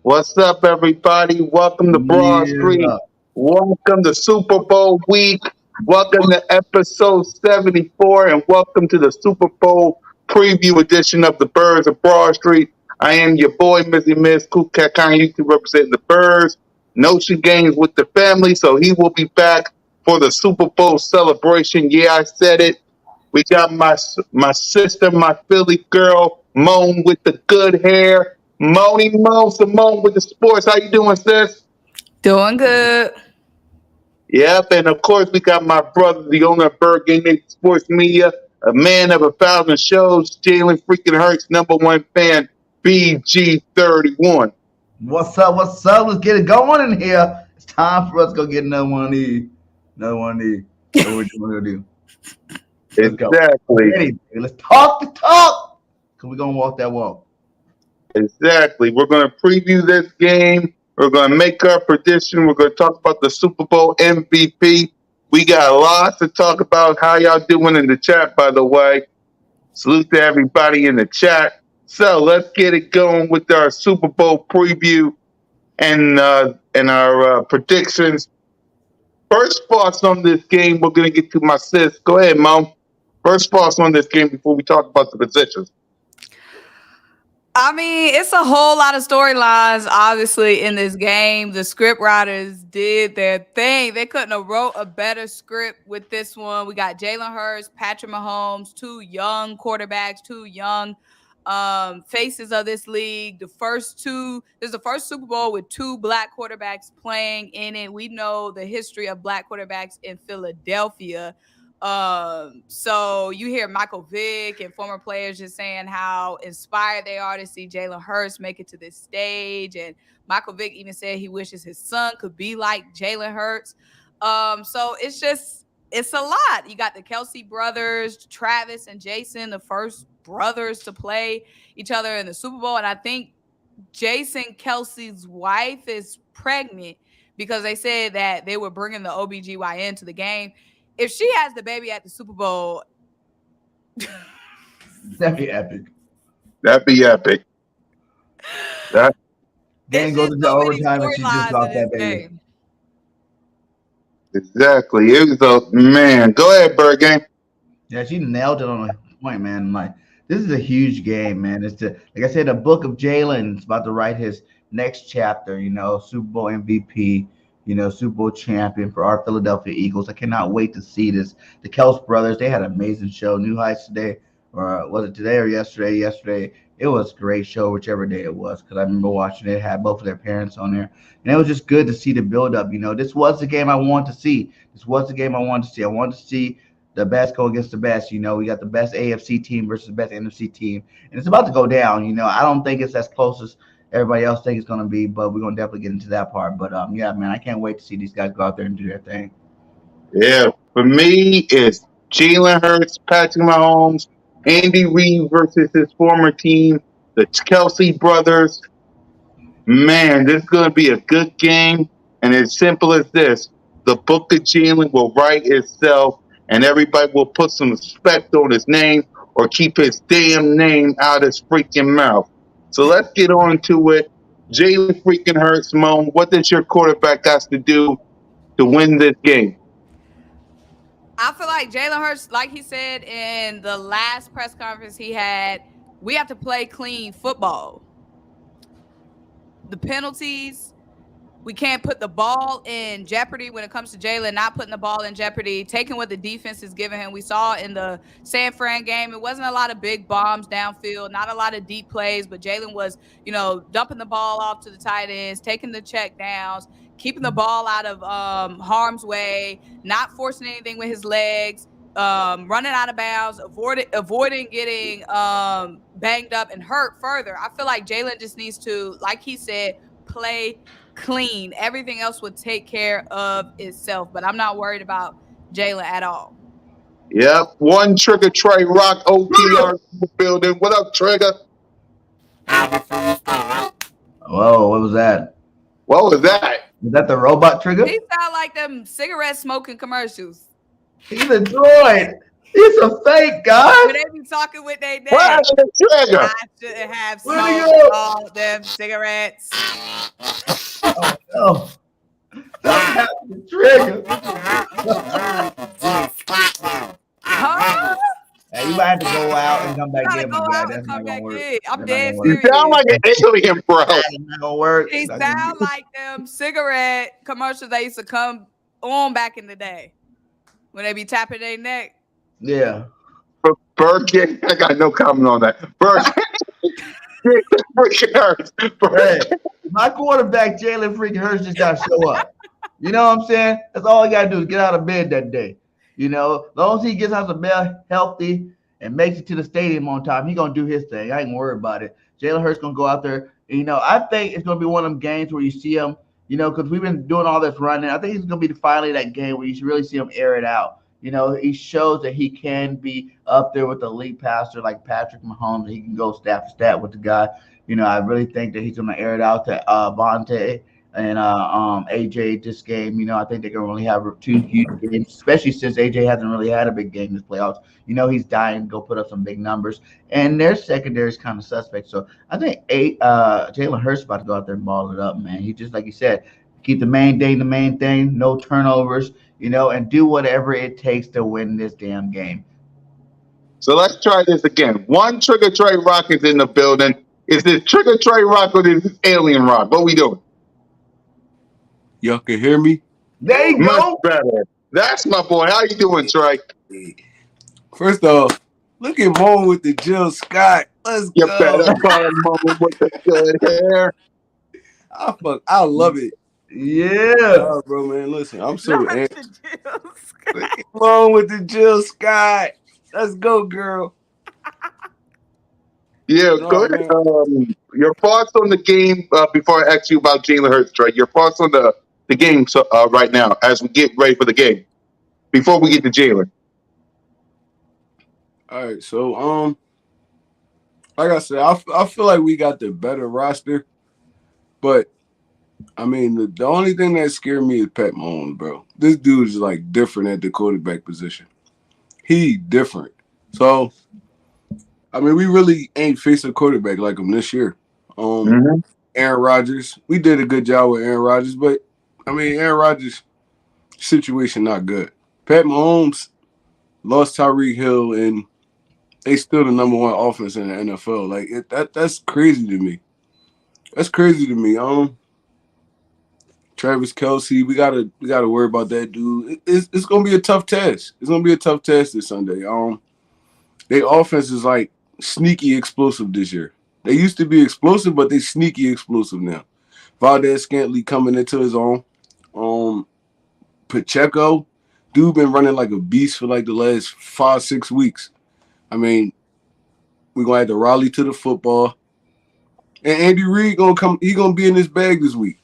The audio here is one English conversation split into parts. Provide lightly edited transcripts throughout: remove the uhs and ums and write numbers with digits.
What's up, everybody? Welcome to Broad Street. Yeah. Welcome to Super Bowl week. Welcome to episode 74, and welcome to the Super Bowl preview edition of the Birds of Broad Street. I am your boy, Mizzy Miz, Cool Cat Kanye, used to represent the Birds. Notion Games with the family, so he will be back for the Super Bowl celebration. Yeah, I said it. We got my sister, my Philly girl, Moan with the good hair. Moni Mo, Simone with the sports. How you doing, sis? Doing good. Yep, and of course we got my brother, the owner of Bird Game Nation Sports Media, a man of 1,000 shows, Jalen freaking Hurts, #1 fan, BG31. What's up? What's up? Let's get it going in here. It's time for us to go get another one of these. Another one of these. What we're going to do. Let's go. Exactly. Ready? Let's talk the talk. Because we're going to walk that walk. Exactly. We're going to preview this game. We're going to make our prediction. We're going to talk about the Super Bowl MVP. We got lots to talk about. How y'all doing in the chat, by the way? Salute to everybody in the chat. So let's get it going with our Super Bowl preview and our predictions. First thoughts on this game. We're going to get to my sis. Go ahead, Mom. First thoughts on this game before we talk about the positions. I mean, it's a whole lot of storylines, obviously, in this game. The script writers did their thing. They couldn't have wrote a better script with this one. We got Jalen Hurts, Patrick Mahomes, two young quarterbacks, two young faces of this league. This is the first Super Bowl with two black quarterbacks playing in it. We know the history of black quarterbacks in Philadelphia. So you hear Michael Vick and former players just saying how inspired they are to see Jalen Hurts make it to this stage. And Michael Vick even said he wishes his son could be like Jalen Hurts. So it's a lot. You got the Kelsey brothers, Travis and Jason, the first brothers to play each other in the Super Bowl. And I think Jason Kelsey's wife is pregnant because they said that they were bringing the OBGYN to the game. If she has the baby at the Super Bowl, that'd be epic. That'd be epic. That game goes into overtime and she just lost that baby. Game. Exactly. It was a man. Go ahead, Bird Game. Yeah, she nailed it on a point, man. Like, this is a huge game, man. It's like I said, the book of Jalen is about to write his next chapter, Super Bowl MVP. Super Bowl champion for our Philadelphia Eagles. I cannot wait to see this. The Kels brothers, they had an amazing show. New Heights today, or was it today or yesterday? Yesterday. It was a great show, whichever day it was, because I remember watching it. It had both of their parents on there. And it was just good to see the build-up. This was the game I wanted to see. I wanted to see the best go against the best. We got the best AFC team versus the best NFC team. And it's about to go down. I don't think it's as close as everybody else thinks it's going to be, but we're going to definitely get into that part. But, yeah, man, I can't wait to see these guys go out there and do their thing. Yeah, for me, it's Jalen Hurts, Patrick Mahomes, Andy Reid versus his former team, the Kelsey brothers. Man, this is going to be a good game. And as simple as this, the book of Jalen will write itself, and everybody will put some respect on his name or keep his damn name out his freaking mouth. So let's get on to it. Jalen freaking Hurts, Moan, what does your quarterback got to do to win this game? I feel like Jalen Hurts, like he said in the last press conference he had, we have to play clean football. The penalties, we can't put the ball in jeopardy when it comes to Jalen, not putting the ball in jeopardy, taking what the defense is giving him. We saw in the San Fran game, it wasn't a lot of big bombs downfield, not a lot of deep plays, but Jalen was, dumping the ball off to the tight ends, taking the check downs, keeping the ball out of harm's way, not forcing anything with his legs, running out of bounds, avoiding getting banged up and hurt further. I feel like Jalen just needs to, like he said, play clean. Everything else would take care of itself. But I'm not worried about Jalen at all. Yep. One Trigger Trey Rock OTR in the building. What up, Trigger? Whoa, what was that? What was that? Is that the robot Trigger? He sound like them cigarette smoking commercials. He's a droid. He's a fake, guys. When they be talking with their What dad. happened to Trigger? I shouldn't have Where'd he smoked go? all them cigarettes. Oh, no. That's happened to Trigger. Huh? Hey, you might have to go out and come back Gotta in. go my guy. out That's and not come gonna back work. in. I'm That's dead not gonna You work. sound like an alien, bro. That's not gonna work. He That's not sound gonna- like them cigarette commercials that used to come on back in the day when they be tapping their neck. Yeah. Birkin, I got no comment on that. Birkin, freaking hurts. Hey, my quarterback, Jalen freaking Hurts, just gotta show up. You know what I'm saying? That's all he gotta do is get out of bed that day. You know, as long as he gets out of bed healthy and makes it to the stadium on time, he gonna do his thing. I ain't worried about it. Jalen Hurts gonna go out there. You know, I think it's gonna be one of them games where you see him. You know, because we've been doing all this running. I think he's gonna be finally that game where you really see him air it out. You know, he shows that he can be up there with the elite passer like Patrick Mahomes. He can go stat for stat with the guy. You know, I really think that he's going to air it out to Vontae and AJ this game. You know, I think they're going to really have two huge games, especially since AJ hasn't really had a big game this playoffs. You know, he's dying to go put up some big numbers, and their secondary is kind of suspect. So I think Jalen Hurts about to go out there and ball it up, man. He just like you said, keep the main thing, no turnovers. You know, and do whatever it takes to win this damn game. So let's try this again. One Trigger Trey Rock is in the building. Is this Trigger Trey Rock or is this Alien Rock? What we doing? Y'all can hear me? There you Much go. better. That's my boy. How you doing, Trey? First off, look at Moan with the Jill Scott. Let's You go. better call him mama with the good hair. I love it. Yeah. Oh, bro, man, listen, I'm so amped. Moan with the Jill Scott. Let's go, girl. Yeah, No, good. man. Your thoughts on the game before I ask you about Jalen Hurts, Trey? Your thoughts on the game right now as we get ready for the game before we get to Jalen. All right, so like I said, I feel like we got the better roster, but I mean the only thing that scared me is Pat Mahomes, bro. This dude is like different at the quarterback position. He different. So I mean, we really ain't faced a quarterback like him this year. Aaron Rodgers, we did a good job with Aaron Rodgers, but I mean, Aaron Rodgers' situation not good. Pat Mahomes lost Tyreek Hill, and they still the number one offense in the NFL. Like that's crazy to me. That's crazy to me. Travis Kelce, we gotta worry about that dude. It's gonna be a tough test. It's gonna be a tough test this Sunday. Their offense is like sneaky explosive this year. They used to be explosive, but they sneaky explosive now. Valdez Scantley coming into his own. Pacheco, dude been running like a beast for like the last 5-6 weeks. I mean, we're gonna have to rally to the football. And Andy Reid gonna come, he gonna be in his bag this week.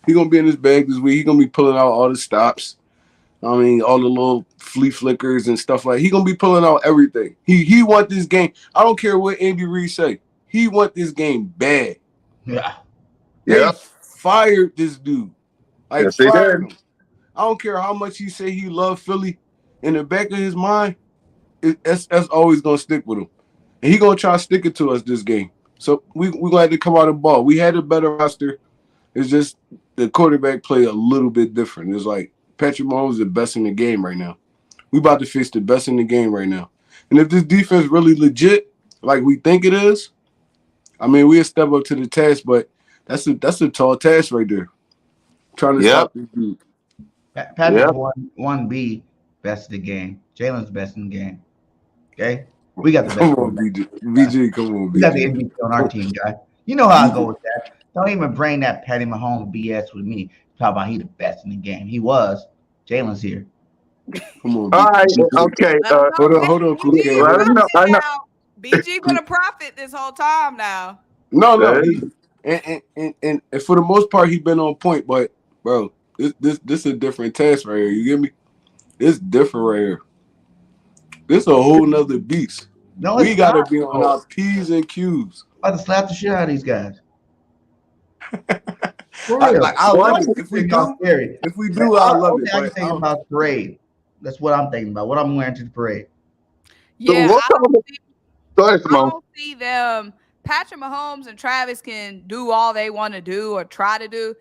He gonna be in his bag this week. He gonna be pulling out all the stops. I mean, all the little flea flickers and stuff like. He gonna be pulling out everything. He want this game. I don't care what Andy Reid say. He want this game bad. Yeah. They fired this dude. Like Yes, they fired did. him. I don't care how much he say he loved Philly. In the back of his mind, that's always gonna stick with him. And he gonna try to stick it to us this game. So we gonna have to come out of the ball. We had a better roster. It's just the quarterback play a little bit different. It's like Patrick Mahomes is the best in the game right now. We about to face the best in the game right now. And if this defense really legit, like we think it is, I mean, we'll step up to the task, but that's a tall task right there. Trying to stop this dude. Patrick's 1B best in the game. Jalen's best in the game. Okay? We got the best. Come on, BG. Come on, We got the BG. MVP on our team, guy. You know how I go with that. Don't even bring that Patty Mahomes BS with me. Talk about he the best in the game. He was. Jalen's here. Come on, All right. BG. Okay. Let him know. Hold on, He Cool being Gang. a Let Hold him on. know. prophet I know. now. BG been a prophet this whole time now. No. That And for the most part, he been on point. But bro, this a different test right here. You get me? It's different right here. This a whole nother beast. No, We it's not. gotta be on Bro. our P's and Q's. I'm about to slap the shit out of these guys. For I, real. like I What? love Y'all it. If we y'all do, scary. if we Man, do, I love only it. thing I can But think about parade. That's what I'm thinking about. What I'm wearing to the parade. So Yeah, we'll talk about. Go ahead, I Simone. don't see them. Patrick Mahomes and Travis can do all they want to do or try to do.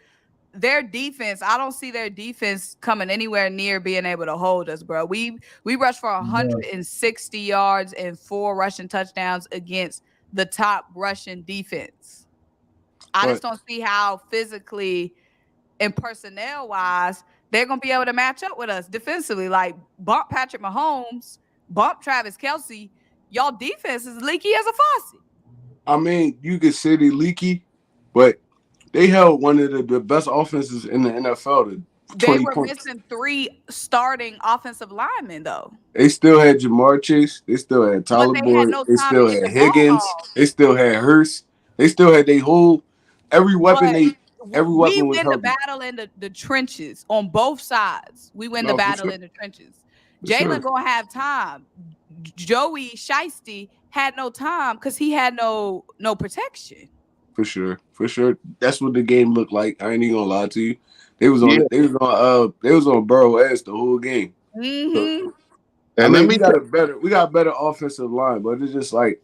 Their defense, I don't see their defense coming anywhere near being able to hold us, bro. We rushed for Yeah. 160 yards and 4 rushing touchdowns against the top Russian defense. I just but don't see how physically and personnel wise they're gonna be able to match up with us defensively. Like bump Patrick Mahomes, bump Travis Kelsey. Y'all defense is leaky as a faucet. I mean, you could say they leaky, but they held one of the best offenses in the NFL to They 20 were points. missing 3 starting offensive linemen though. They still had Jamar Chase. They still had But Tyler they had Boyd. no They time to still get had the ball Higgins. off. They still had Hurst. They still had their whole But every we weapon was win the healthy. battle in the trenches on both sides. We win the No, for battle sure. in the trenches. For Jalen sure. gonna have time. Joey Shiesty had no time because he had no protection. For sure. For sure. That's what the game looked like. I ain't even gonna lie to you. They was Yeah. on they was on Burrow ass the whole game. So, Mm-hmm. I And let mean, me. we got better offensive line, but it's just like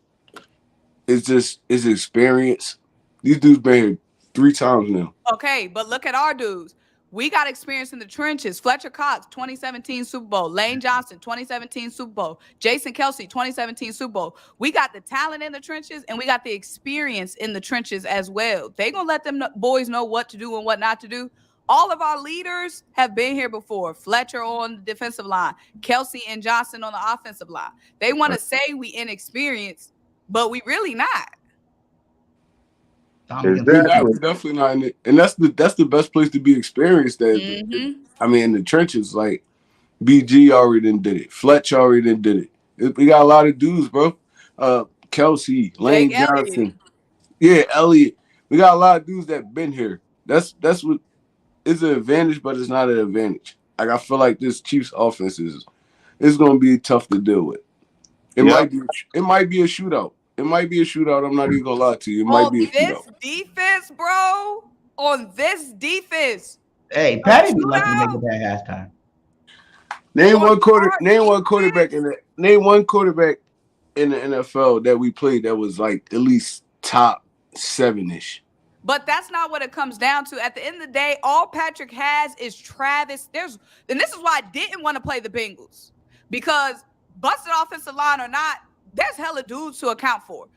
it's experience. These dudes been here 3 times now. Okay, but look at our dudes. We got experience in the trenches. Fletcher Cox, 2017 Super Bowl. Lane Johnson, 2017 Super Bowl. Jason Kelsey, 2017 Super Bowl. We got the talent in the trenches and we got the experience in the trenches as well. They gonna let them boys know what to do and what not to do. All of our leaders have been here before. Fletcher on the defensive line, Kelsey and Johnson on the offensive line. They want to say we inexperienced, but we really not. Dominican We Sue. not Exactly. we definitely not in it. And that's the best place to be experienced at. Mm-hmm. I mean in the trenches, like BG already did it. Fletch already did it. We got a lot of dudes, bro. Kelsey, Jake Lane Elliott. Johnson. Yeah, Elliott. We got a lot of dudes that been here. That's what is an advantage, but it's not an advantage. Like I feel like this Chiefs offense is gonna be tough to deal with. It Yep. might be it might be a shootout. It might be a shootout. I'm not even gonna lie to you. It might On be a shootout. this defense, bro, on this defense, Hey, a Patty be lucky to make shootout it past halftime. on our Name one quarterback defense. name one quarterback in the NFL that we played that was like at least top 7-ish. But that's not what it comes down to. At the end of the day, all Patrick has is Travis. And this is why I didn't want to play the Bengals. Because busted offensive line or not, there's hella dudes to account for.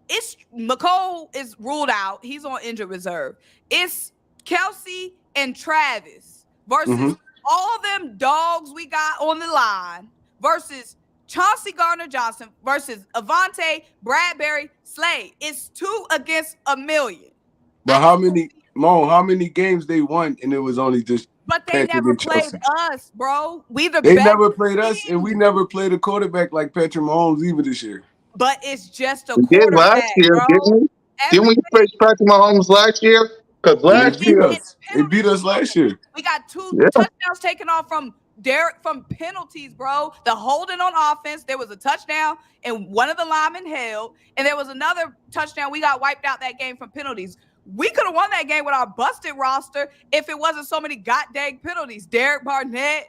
It's McCole is ruled out. He's on injured reserve. It's Kelsey and Travis Mm-hmm. versus all them dogs we got on the line versus Chauncey Gardner-Johnson versus Avante, Bradbury, Slade. It's 2 against a million. But how many games they won and it was only just But they Patrick never and played Chelsea. us, bro. We the They best never played us, and we team. never played a quarterback like Patrick Mahomes either this year. But it's just a We did last quarterback, year, didn't bro. we? Didn't we Everything. face Patrick Mahomes last year? Because And they last We beat year, didn't. us. They beat Penalties us last year. We got 2 yeah, touchdowns taken off from Derek from penalties, bro. The holding on offense. There was a touchdown and one of the linemen held, and there was another touchdown. We got wiped out that game from penalties. We could have won that game with our busted roster if it wasn't so many goddamn penalties. Derek Barnett,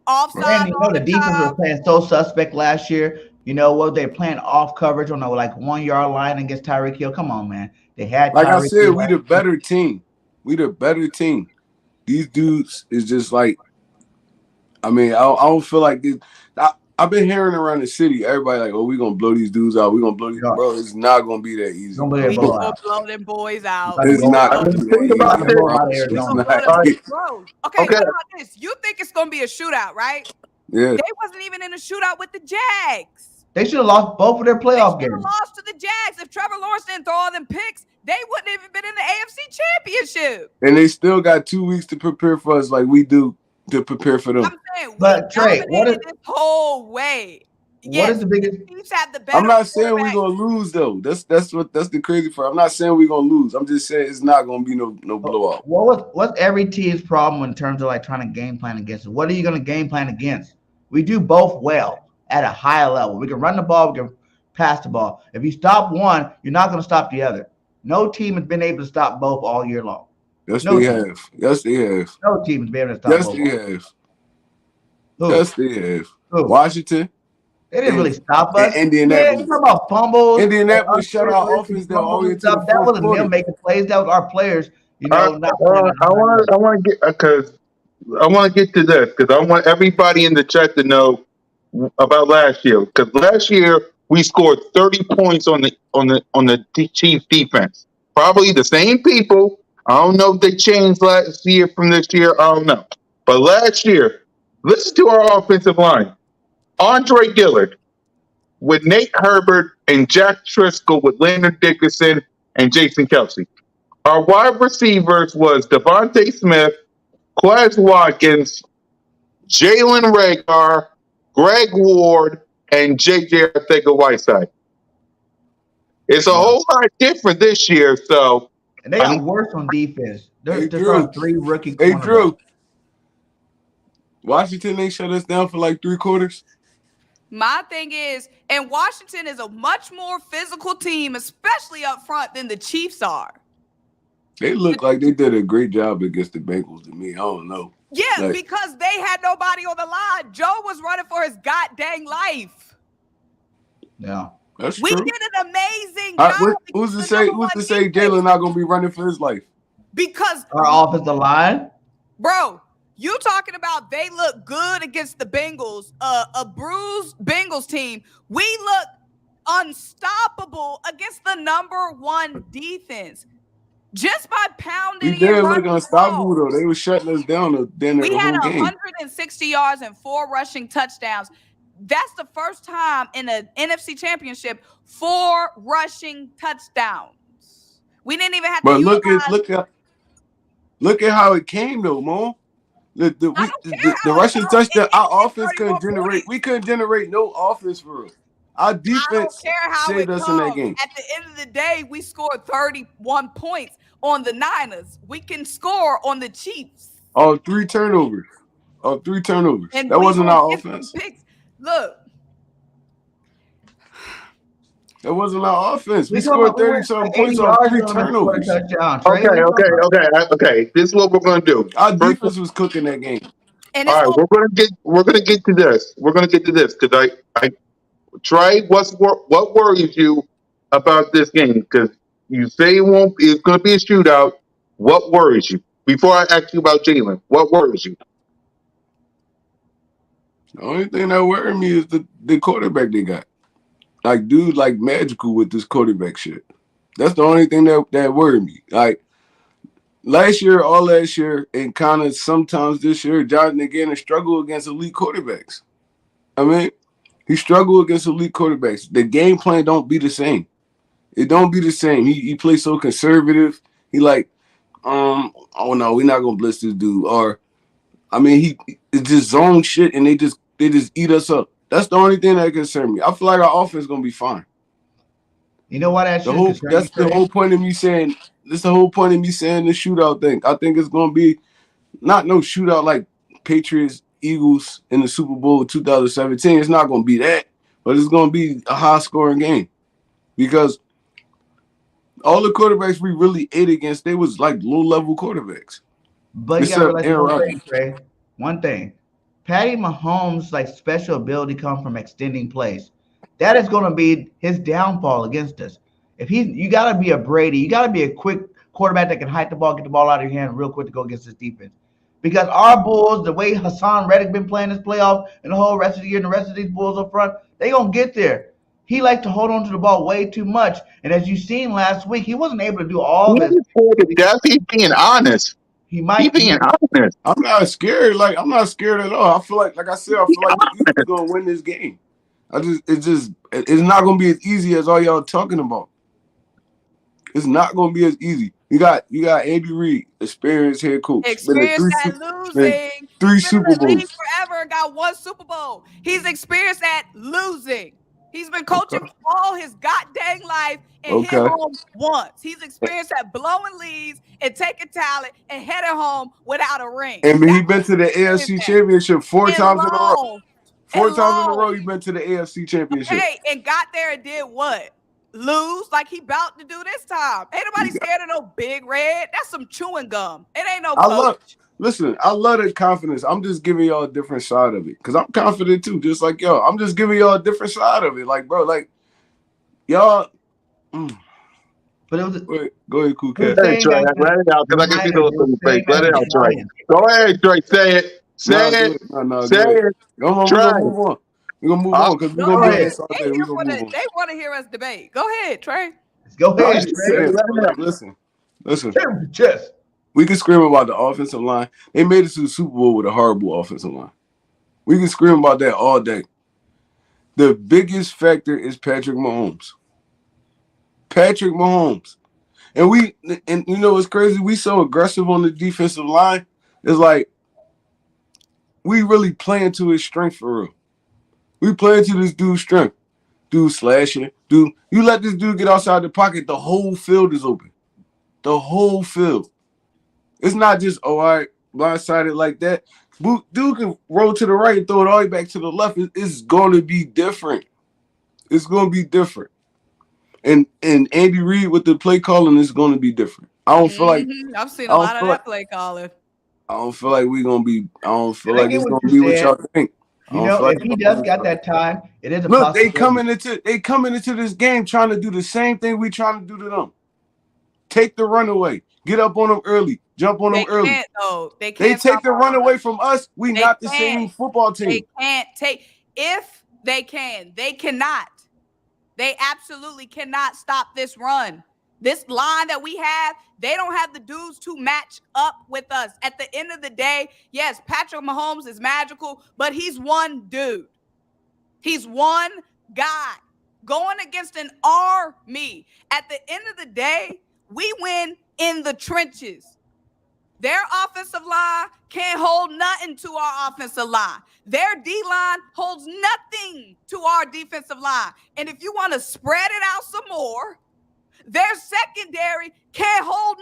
offsides And you know all the the defense was time. playing so suspect last year. You know what? They're playing off coverage on the like 1 yard line against Tyreek Hill. Come on, man. They had Like I Tyreek said, Hill. we the better team. We the better team. These dudes is just like, I mean, I don't feel like this. I've been hearing around the city, everybody like, oh, we gonna blow these dudes out. We gonna blow these, bro. It's not gonna be that easy, Don't bro. believe it, We blow gonna out. blow them boys out. About to It's roll not I out. gonna mean, be that think easy. about About I to this. roll out of promise you, We it's gonna Arizona. blow not. them All right, bro. Okay, okay. what about this? You think it's gonna be a shootout, right? Yeah, They wasn't even in a shootout with the Jags. They should have lost both of their They playoff should have games. lost to the Jags. If Trevor Lawrence didn't throw all them picks, they wouldn't have even been in the AFC Championship. and they still got 2 weeks to prepare for us, like we do to prepare for them. I'm saying we But Trey, dominated this whole way. what is Yes, the biggest? the Chiefs have the better I'm not saying we're quarterback. gonna lose though. That's the crazy part. I'm not saying we're gonna lose. I'm just saying it's not gonna be no blowout. What's every team's problem in terms of like trying to game plan against it? What are you going to game plan against? We do both well at a higher level. We can run the ball, we can pass the ball. If you stop one, you're not going to stop the other. No team has been able to stop both all year long. Yes, No they team. have. Yes, they have. No team has been able to stop Yes, both. they have. Who? Yes, they have. Who? Washington. They didn't really stop And us. Yeah, Indianapolis. you talking about fumbles, Indianapolis shut our offense down all the way to the stuff. That fourth wasn't quarter. them making plays. That was our players, I not playing at a high level. want to get because I want to get to this because I want everybody in the chat to know about last year. Because last year we scored 30 points on the Chiefs defense. Probably the same people. I don't know if they changed last year from this year. I don't know. But last year, listen to our offensive line: Andre Dillard with Nate Herbert and Jack Triscoll with Leonard Dickerson and Jason Kelsey. Our wide receivers was Devontae Smith, Quez Watkins, Jalen Rager, Greg Ward, and J.J. Arcega-Whiteside. It's a whole lot different this year, so. And they got worse on defense. They're throwing 3 rookie Hey, cornerbacks. Drew. Washington ain't shut us down for like 3 quarters. My thing is, and Washington is a much more physical team, especially up front, than the Chiefs are. They look like they did a great job against the Bengals to me. I don't know. Yeah, because they had nobody on the line. Joe was running for his goddamn life. Yeah. That's we true. did an amazing job. Who's to say Jalen not gonna be running for his life? Because our offensive line, bro, you talking about they look good against the Bengals, a bruised Bengals team. We look unstoppable against the #1 defense. Just by pounding. We did look unstoppable though. They were shutting us down the whole game. We had 160 yards and 4 rushing touchdowns. That's the first time in the NFC Championship 4 rushing touchdowns. We didn't even have to. But look at how it came though, Mo. The rushing touchdown. Our offense couldn't generate. We couldn't generate no offense for us. Our defense saved us in that game. At the end of the day, we scored 31 points on the Niners. We can score on the Chiefs. 3 turnovers. 3 turnovers. And that wasn't our offense. Look. That wasn't our offense. We scored 30-something points on 3 turnovers. Okay. This is what we're gonna do. Our defense was cooking that game. And all right, we're gonna get to this. We're gonna get to this because I Trey, what worries you about this game? Because you say it's gonna be a shootout. What worries you? Before I ask you about Jalen, what worries you? The only thing that worried me is the quarterback they got. Like, dude, like magical with this quarterback shit. That's the only thing that worried me. Like, all last year, and kind of sometimes this year, Jonathan again struggled against elite quarterbacks. I mean, he struggled against elite quarterbacks. The game plan don't be the same. It don't be the same. He plays so conservative. He like, oh no, we're not gonna blitz this dude. Or, I mean, it's just zone shit, and they just eat us up. That's the only thing that concerns me. I feel like our offense is gonna be fine. You know what? That's the whole point of me saying. This is the whole point of me saying the shootout thing. I think it's gonna be not no shootout like Patriots, Eagles in the Super Bowl 2017. It's not gonna be that, but it's gonna be a high scoring game because all the quarterbacks we really ate against, they was like low level quarterbacks. But you gotta realize one thing. Patty Mahomes' like special ability comes from extending plays. That is going to be his downfall against us. You got to be a Brady, you got to be a quick quarterback that can hide the ball, get the ball out of your hand real quick to go against this defense. Because our Bulls, the way Hassan Reddick been playing this playoff and the whole rest of the year, and the rest of these Bulls up front, they gonna get there. He likes to hold on to the ball way too much, and as you seen last week, he wasn't able to do all this. He's being honest. He might be being honest. I'm not scared. Like, I'm not scared at all. I feel like I said, I feel like we're gonna win this game. It's not gonna be as easy as all y'all talking about. It's not gonna be as easy. You got Andy Reid, experienced head coach. Been to Experienced at losing. three He's been in Super the league Bowls. forever and got 1 Super Bowl. He's experienced at losing. He's been coaching all his goddamn life and hit Okay. home once. He's experienced at blowing leads and taking talent and heading home without a ring. And he been to the AFC Championship 4 times in a row. 4 times in a row, he been to the AFC Championship. Hey, and got there and did what? Lose like he about to do this time. Ain't nobody scared of no Big Red. That's some chewing gum. It ain't no coach. I love the confidence. I'm just giving y'all a different side of it. Because I'm confident too, just like y'all. I'm just giving y'all a different side of it. Like, bro, like, y'all. But it was Go ahead, Cool Cat. Hey, Trey, let it out because I can see the look on your face. Let it out, Trey. Go ahead, Trey. Say it. Say it. Say it. Come on, we're gonna move on. We're gonna move on because we're gonna be this all day. We're gonna move on. They want to hear us debate. Go ahead, Trey. Go ahead, Trey. Listen. Chest. We can scream about the offensive line. They made it to the Super Bowl with a horrible offensive line. We can scream about that all day. The biggest factor is Patrick Mahomes. Patrick Mahomes. And you know what's crazy? We so aggressive on the defensive line. It's like we really playing to his strength for real. We playing to this dude's strength. Dude slashing. Dude, you let this dude get outside the pocket, the whole field is open. The whole field. It's not just, all right, blindsided like that. Dude can roll to the right and throw it all the way back to the left. It's going to be different. It's going to be different. And Andy Reid with the play calling is going to be different. I don't feel like I've seen a lot of that play calling. I don't feel like we're gonna be. I don't feel like it's gonna be what y'all think. You know, if he does got that time, it is a look. They coming into this game trying to do the same thing we trying to do to them. Take the runaway. Get up on them early. Jump on them early. They can't. They take the runaway from us. We not the same football team. They can't take. If they can, they cannot. They absolutely cannot stop this run. This line that we have, they don't have the dudes to match up with us. At the end of the day, yes, Patrick Mahomes is magical, but he's one dude. He's one guy going against an army. At the end of the day, we win in the trenches. Their offensive line can't hold nothing to our offensive line. Their D-line holds nothing to our defensive line. And if you want to spread it out some more, their secondary can't hold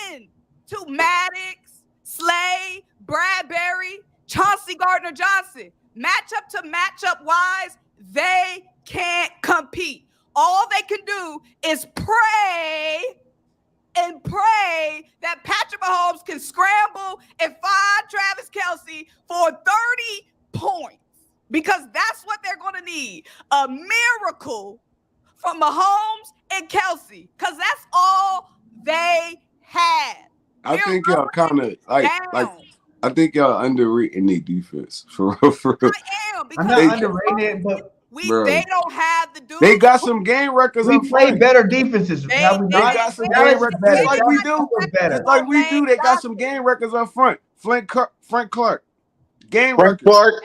nothing to Maddox, Slay, Bradbury, Chauncey Gardner-Johnson. Matchup to matchup wise, they can't compete. All they can do is pray that Patrick Mahomes can scramble and find Travis Kelce for 30 points because that's what they're going to need. A miracle from Mahomes and Kelce because that's all they had. I think y'all kind of like I think y'all underrating their defense for real. I am because I'm not underrated, but they don't have the dudes. They got some game records. We play better defenses. They got some game records. Just like we do. Just like we do. They got some game records up front. Frank Clark. Game records.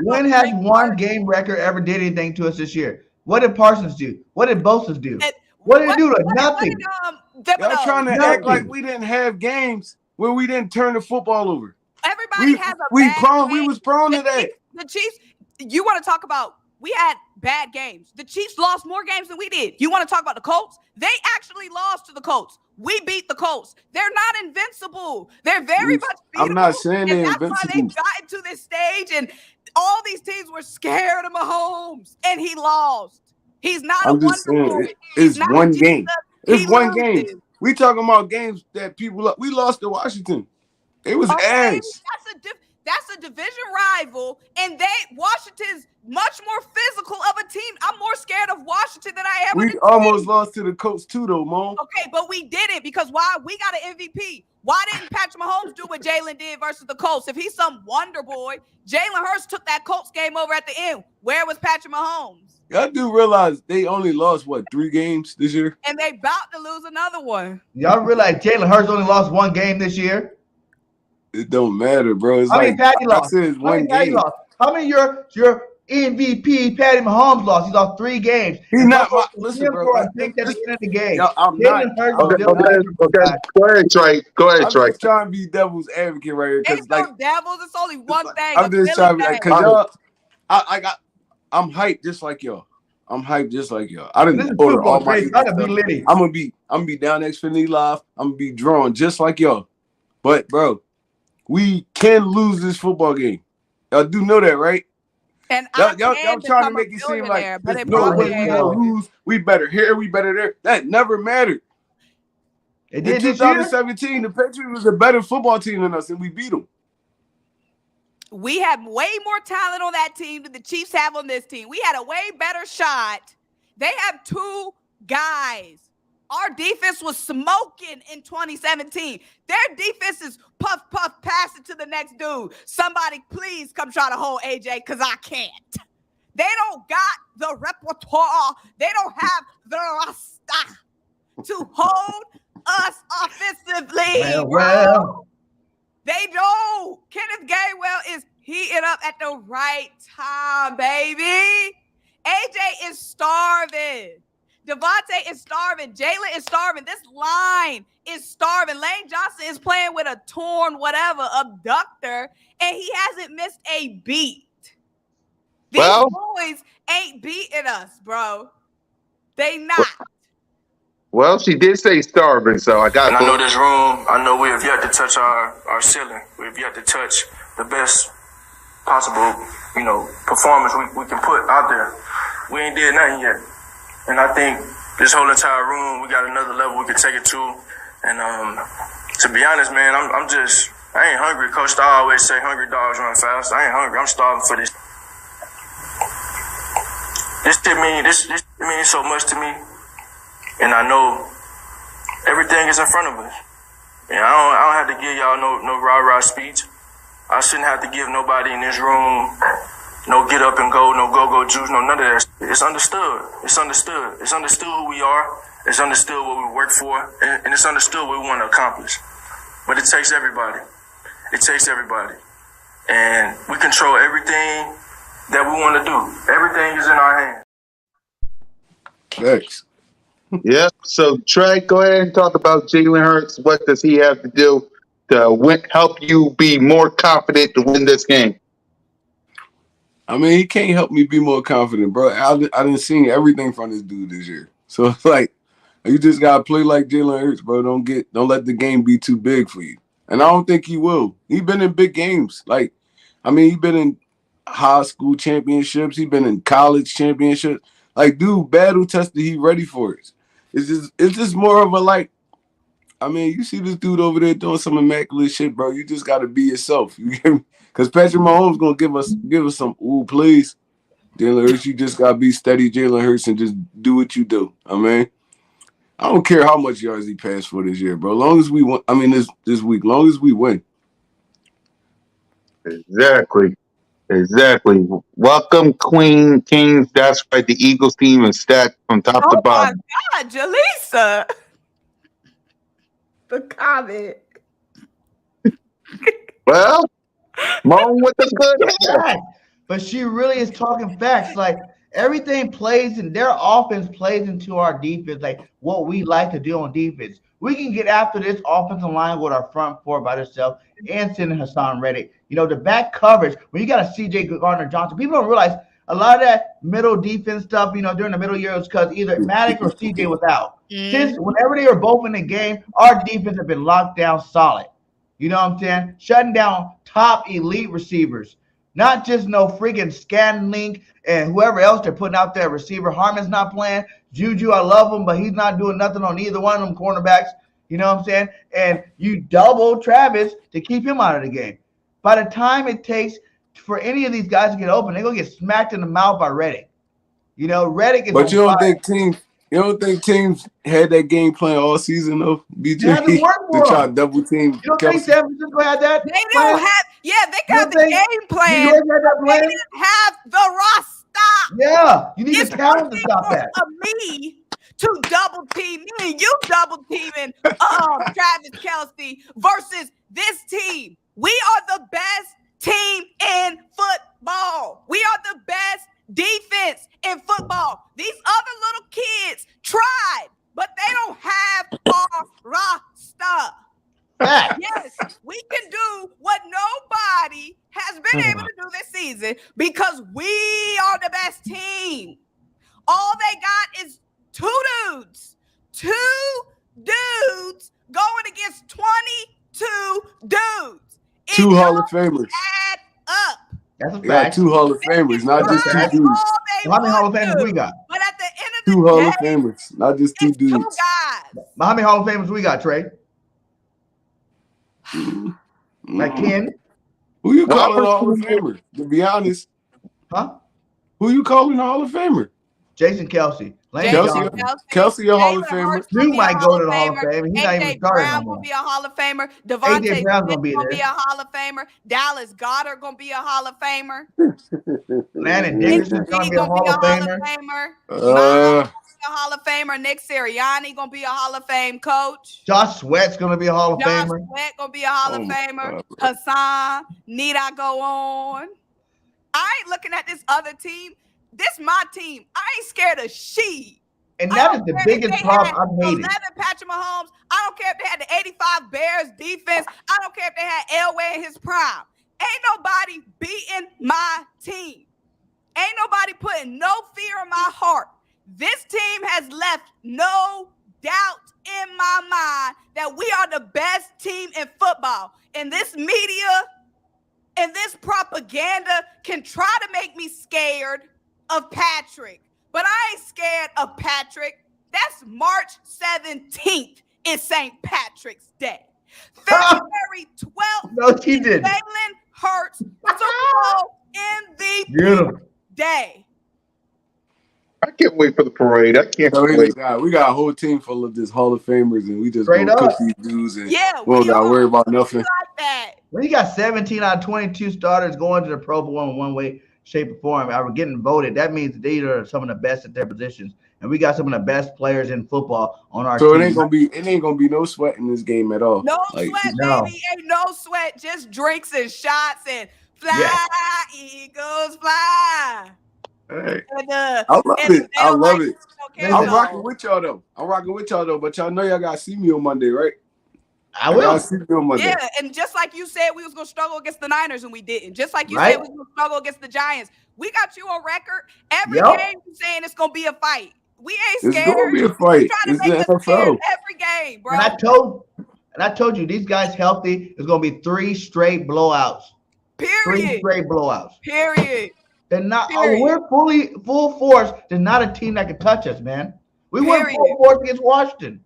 When has one game record ever did anything to us this year? What did Parsons do? What did B.O.B.S do? What did he do? Nothing. Y'all trying to act like we didn't have games when we didn't turn the football over. Everybody has a bad game. We was prone to that. The Chiefs, you want to talk about, we had bad games. The Chiefs lost more games than we did. You want to talk about the Colts? They actually lost to the Colts. We beat the Colts. They're not invincible. They're very much beatable. I'm not saying they're invincible. That's why they've gotten to this stage, and all these teams were scared of Mahomes, and he lost. He's not I'm just saying, it's one game. It's one game. We talking about games that we lost to Washington. It was ass. That's a division rival, and Washington's much more physical of a team. I'm more scared of Washington than I am. We almost lost to the Colts too, though, Mom. Okay, but we didn't because why? We got an MVP. Why didn't Patrick Mahomes do what Jalen did versus the Colts? If he's some wonder boy, Jalen Hurts took that Colts game over at the end. Where was Patrick Mahomes? Y'all do realize they only lost, 3 games this year? And they about to lose another one. Y'all realize Jalen Hurts only lost 1 game this year? It don't matter, bro. It's How many Patty lost? One game. How many your MVP Patty Mahomes lost. He lost 3 games. He's And not folks my will listen, him bro. for a Like pick at the end of the game. yo, I'm Jalen Hurts Okay, still okay, dangerous, okay. guys. Go ahead, Trey. Go ahead, I'm Trey. just trying to be devil's advocate right here, Ain't because no devils. It's only one thing. I'm A just Philly trying to be like, thing. because All right. I'm hyped just like y'all. I'm hyped just like y'all. I This didn't is order football, all my Trey. Eagles Try to be stuff. litty. I'm gonna be down next Finley Live. I'm gonna be drawn just like y'all. But bro, we can lose this football game. Y'all do know that, right? And I Y'all can trying to become a make it seem like billionaire, but there's it no No probably way way in we ain't gonna hell. happening. lose. We better here, we better there. That never mattered. It In did this year. 2017, the Patriots was a better football team than us, and we beat them. We had way more talent on that team than the Chiefs have on this team. We had a way better shot. They have 2 guys. Our defense was smoking in 2017. Their defense is puff, puff, pass it to the next dude. Somebody please come try to hold AJ because I can't. They don't got the repertoire. They don't have the roster to hold us offensively, bro. They don't. Kenneth Gainwell is heating up at the right time, baby. AJ is starving. Devontae is starving. Jalen is starving. This line is starving. Lane Johnson is playing with a torn abductor, and he hasn't missed a beat. These boys ain't beating us, bro. They not. Well, she did say starving, so I got. And I know this room, I know we have yet to touch our ceiling. We have yet to touch the best possible, performance we can put out there. We ain't did nothing yet. And I think this whole entire room, we got another level we can take it to. And to be honest, man, I ain't hungry. Coach Star always say hungry dogs run fast. I ain't hungry. I'm starving for this. This means so much to me. And I know everything is in front of us. And I don't have to give y'all no rah-rah speech. I shouldn't have to give nobody in this room no get up and go, no go-go juice, no none of that. It's understood. It's understood. It's understood who we are. It's understood what we work for. And it's understood what we want to accomplish. But it takes everybody. It takes everybody. And we control everything that we want to do. Everything is in our hands. Thanks. Yep. So Trey, go ahead and talk about Jalen Hurts. What does he have to do to help you be more confident to win this game? I mean, he can't help me be more confident, bro. I didn't see everything from this dude this year. So it's like, you just gotta play like Jalen Hurts, bro. Don't let the game be too big for you. And I don't think he will. He's been in big games. Like, I mean, he's been in high school championships. He's been in college championships. Like, dude, battle tested. He ready for it. It's just more of a like. I mean, you see this dude over there doing some immaculate shit, bro. You just gotta be yourself. You get me? Because Patrick Mahomes gonna give us some ooh, please. Jalen Hurts, you just gotta be steady, Jalen Hurts, and just do what you do. I mean, I don't care how much yards he passed for this year, bro. Long as we win, I mean this week, long as we win. Exactly. Welcome, Queen Kings. That's right. The Eagles team is stacked from top to Oh my bottom. God, Jaleesa. The comment. Well, Moan with the good hair. Facts. But she really is talking facts. Like everything plays in their offense plays into our defense, like what we like to do on defense. We can get after this offensive line with our front four by themselves and sending Hassan Reddick. The back coverage, when you got a CJ Gardner-Johnson, people don't realize a lot of that middle defense stuff, during the middle years, because either Maddox or CJ was out. Since whenever they were both in the game, our defense have been locked down solid. You know what I'm saying? Shutting down top elite receivers. Not just no freaking Scanlink and whoever else they're putting out there. Receiver Harmon's not playing. Juju, I love him, but he's not doing nothing on either one of them cornerbacks. You know what I'm saying? And you double Travis to keep him out of the game. By the time it takes for any of these guys to get open, they're going to get smacked in the mouth by Reddick. Reddick is But on fire. you don't think teams had that game plan all season though, It hasn't BJ, worked to for try them. to double team You don't think Kelsey? San Francisco had that They plan? don't have, You they got don't the think game New plan. York had that They plan? didn't have the roster. Yeah, you need It's the talent to one stop thing that. for me to double team me and you double teaming Travis Kelsey versus this team. We are the best team in football. We are the best season because we are the best team. All they got is two dudes going against 22 dudes. Two Hall of Famers. Add up. That's a They got fact. two Hall of Famers, not just two All dudes. they How many Hall of want Famers to. we got? But at the end of Two the Hall day, of Famers, not just two it's two dudes. guys. How many Hall of Famers we got, Trey? Like Ken? Who you Well, calling a Hall of Famer? To be honest, Huh? who you calling a Hall of Famer? Jason Kelsey. Lane Kelsey, Johnson. Kelsey a Hall of Jalen Famer. Hurts gonna Drew be a might Hall go to of the Hall of Famer. Fame. He's not even AJ starting no Brown more. gonna be a Hall of Famer. Devontae AJ Brown's Smith gonna be gonna be there. a Hall of Famer. Dallas Goedert gonna be a Hall of Famer. Landon Jimmy Dickerson's G gonna be a gonna be Hall a of Hall of Famer. Famer. Miles Uh, gonna be a Hall of Famer. Nick Sirianni gonna be a Hall of Fame coach. Josh Sweat's gonna be a Hall of Josh Famer. Sweat gonna be a Hall Oh of my Famer. God, bro. Hassan, need I go on? I ain't looking at this other team. This my team. I ain't scared of she. And I that don't is the care if biggest they problem had I've hated. 11 Patrick Mahomes. I don't care if they had the 85 Bears defense. I don't care if they had Elway in his prime. Ain't nobody beating my team. Ain't nobody putting no fear in my heart. This team has left no doubt in my mind that we are the best team in football. And this media and this propaganda can try to make me scared of Patrick. But I ain't scared of Patrick. That's March 17th is St. Patrick's Day. February 12th, No, she didn't. Jalen Hurts Super Bowl MVP Beautiful. Day. I can't wait for the parade. I can't so wait. we got a whole team full of this Hall of Famers, and we just Straight gonna cook up. these dudes, and Yeah, we don't gotta worry about we nothing. like that. When you got 17 out of 22 starters going to the Pro Bowl in one way, shape, or form, are getting voted, that means they are some of the best at their positions. And we got some of the best players in football on our So team. it ain't gonna be no sweat in this game at all. No Like, sweat, No. baby. Ain't no sweat. Just drinks and shots and fly, Yeah. Eagles, fly. hey, And, I love and it. I don't love like it. no I'm Listen. rocking with y'all though. But y'all know y'all gotta see me on Monday, right? I Y'all gotta will. see me on Monday. Yeah, and just like you said, we was gonna struggle against the Niners, and we didn't. Just like you Right. said, we was gonna struggle against the Giants. We got you on record. Every Yep. game, you saying it's gonna be a fight. We ain't It's scared. gonna be a You fight. trying to It's make the us scared NFL. every game, bro. And I told you these guys healthy. It's gonna be 3 straight blowouts. 3 Period. straight blowouts. Period. They're not. Period. We're full force. There's not a team that can touch us, man. We went Period. full force against Washington.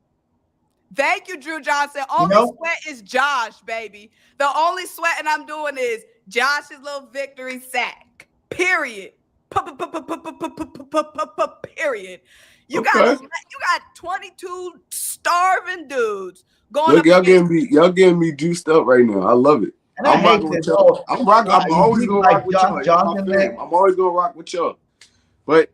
Thank you, Drew Johnson. Only sweat is Josh, baby. The only sweating I'm doing is Josh's little victory sack. Period. Period. You got 22 starving dudes going Look, up against y'all getting me juiced up right now. I love it. And I I'm hate rocking with this. y'all. I'm always gonna rock with y'all. Y'all my Johnson, fam. I'm always gonna rock with y'all. But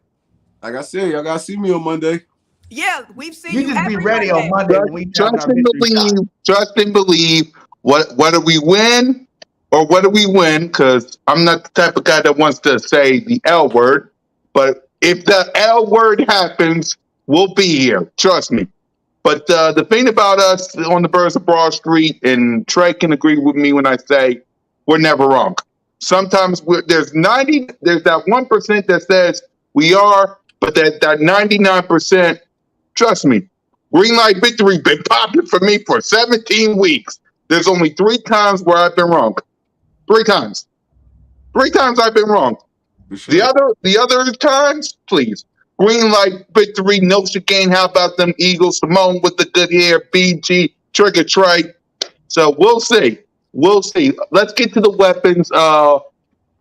like I said, y'all gotta see me on Monday. Yeah, we've seen You you just be every ready Monday. on Monday when we have Trust our and victory shot. believe. Trust and believe. Whether we win or whether we win, because I'm not the type of guy that wants to say the L word. But if the L word happens, we'll be here. Trust me. But the thing about us on the Birds of Broad Street, and Trey can agree with me when I say we're never wrong. Sometimes there's that 1% that says we are, but that 99%, trust me, green light victory been popping for me for 17 weeks. There's only 3 times where I've been wrong. 3 times. 3 times I've been wrong. For sure. The other times, please. Green light victory, no chicane. How about them Eagles? Simone with the good hair, BG, Trigger Trey. So we'll see. We'll see. Let's get to the weapons.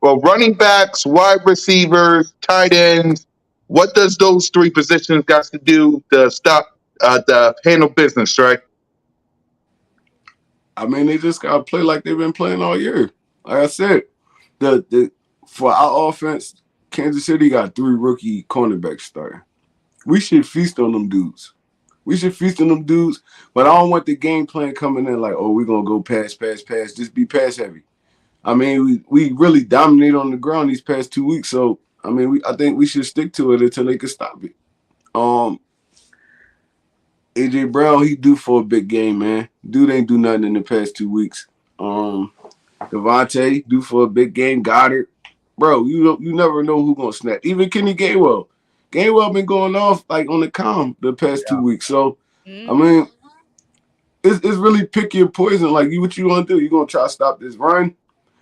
Running backs, wide receivers, tight ends. What does those 3 positions got to do to stop the handle business, right? I mean, they just gotta play like they've been playing all year. Like I said, the for our offense, Kansas City got 3 rookie cornerbacks starting. We should feast on them dudes. But I don't want the game plan coming in like, oh, we're gonna go pass. Just be pass heavy. I mean, we really dominate on the ground these past 2 weeks. So I mean, I think we should stick to it until they can stop it. AJ Brown, he due for a big game, man. Dude ain't do nothing in the past 2 weeks. Devontae due for a big game. Goddard. bro, you never know who's gonna snap. Even Kenny Gainwell. Gainwell been going off like on the calm the past 2 weeks. So I Mm-hmm. mean, it's really pick your poison. Like what you gonna do? You gonna try to stop this run?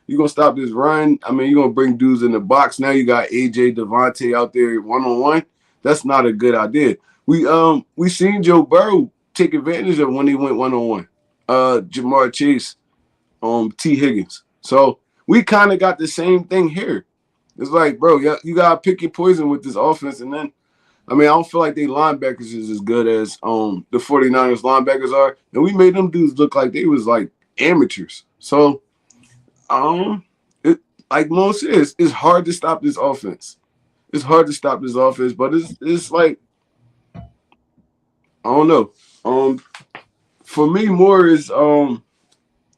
You gonna stop this run? I mean, you gonna bring dudes in the box. Now you got AJ Devontae out there 1-on-1. That's not a good idea. We seen Joe Burrow take advantage of when he went 1-on-1. Jamar Chase, T. Higgins. So we kind of got the same thing here. It's like, bro, yeah, you gotta pick your poison with this offense. And then, I mean, I don't feel like they linebackers is as good as the 49ers linebackers are. And we made them dudes look like they was like amateurs. So it, like Mo says, it's hard to stop this offense. It's hard to stop this offense, but it's like I don't know. For me, more is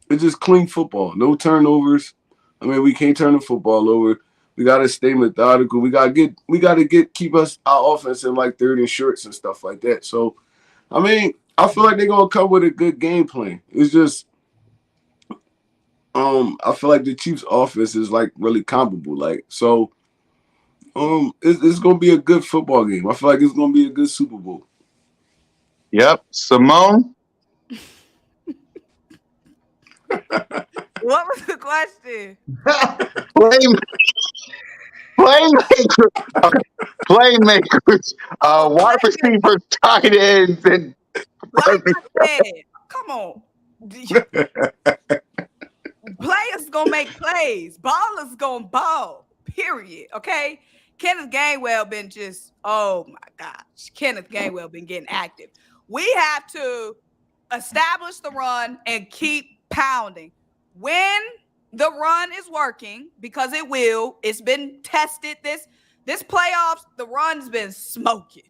it's just clean football, no turnovers. I mean, we can't turn the football over. We gotta stay methodical. We gotta keep us our offense in like third and shorts and stuff like that. So, I mean, I feel like they're gonna come with a good game plan. It's just I feel like the Chiefs' offense is like really comparable. Like so, it's gonna be a good football game. I feel like it's gonna be a good Super Bowl. Yep. Simone. What was the question? Play, playmakers. Okay. Playmakers. Oh, Wide playmakers. receivers, tight ends, and Like running. I said, come on. Players gonna make plays. Ballers gonna ball. Period. Okay. Kenneth Gainwell been just, oh my gosh. Kenneth Gainwell been getting active. We have to establish the run and keep pounding. When the run is working, because it will, it's been tested. This playoffs, the run's been smoking.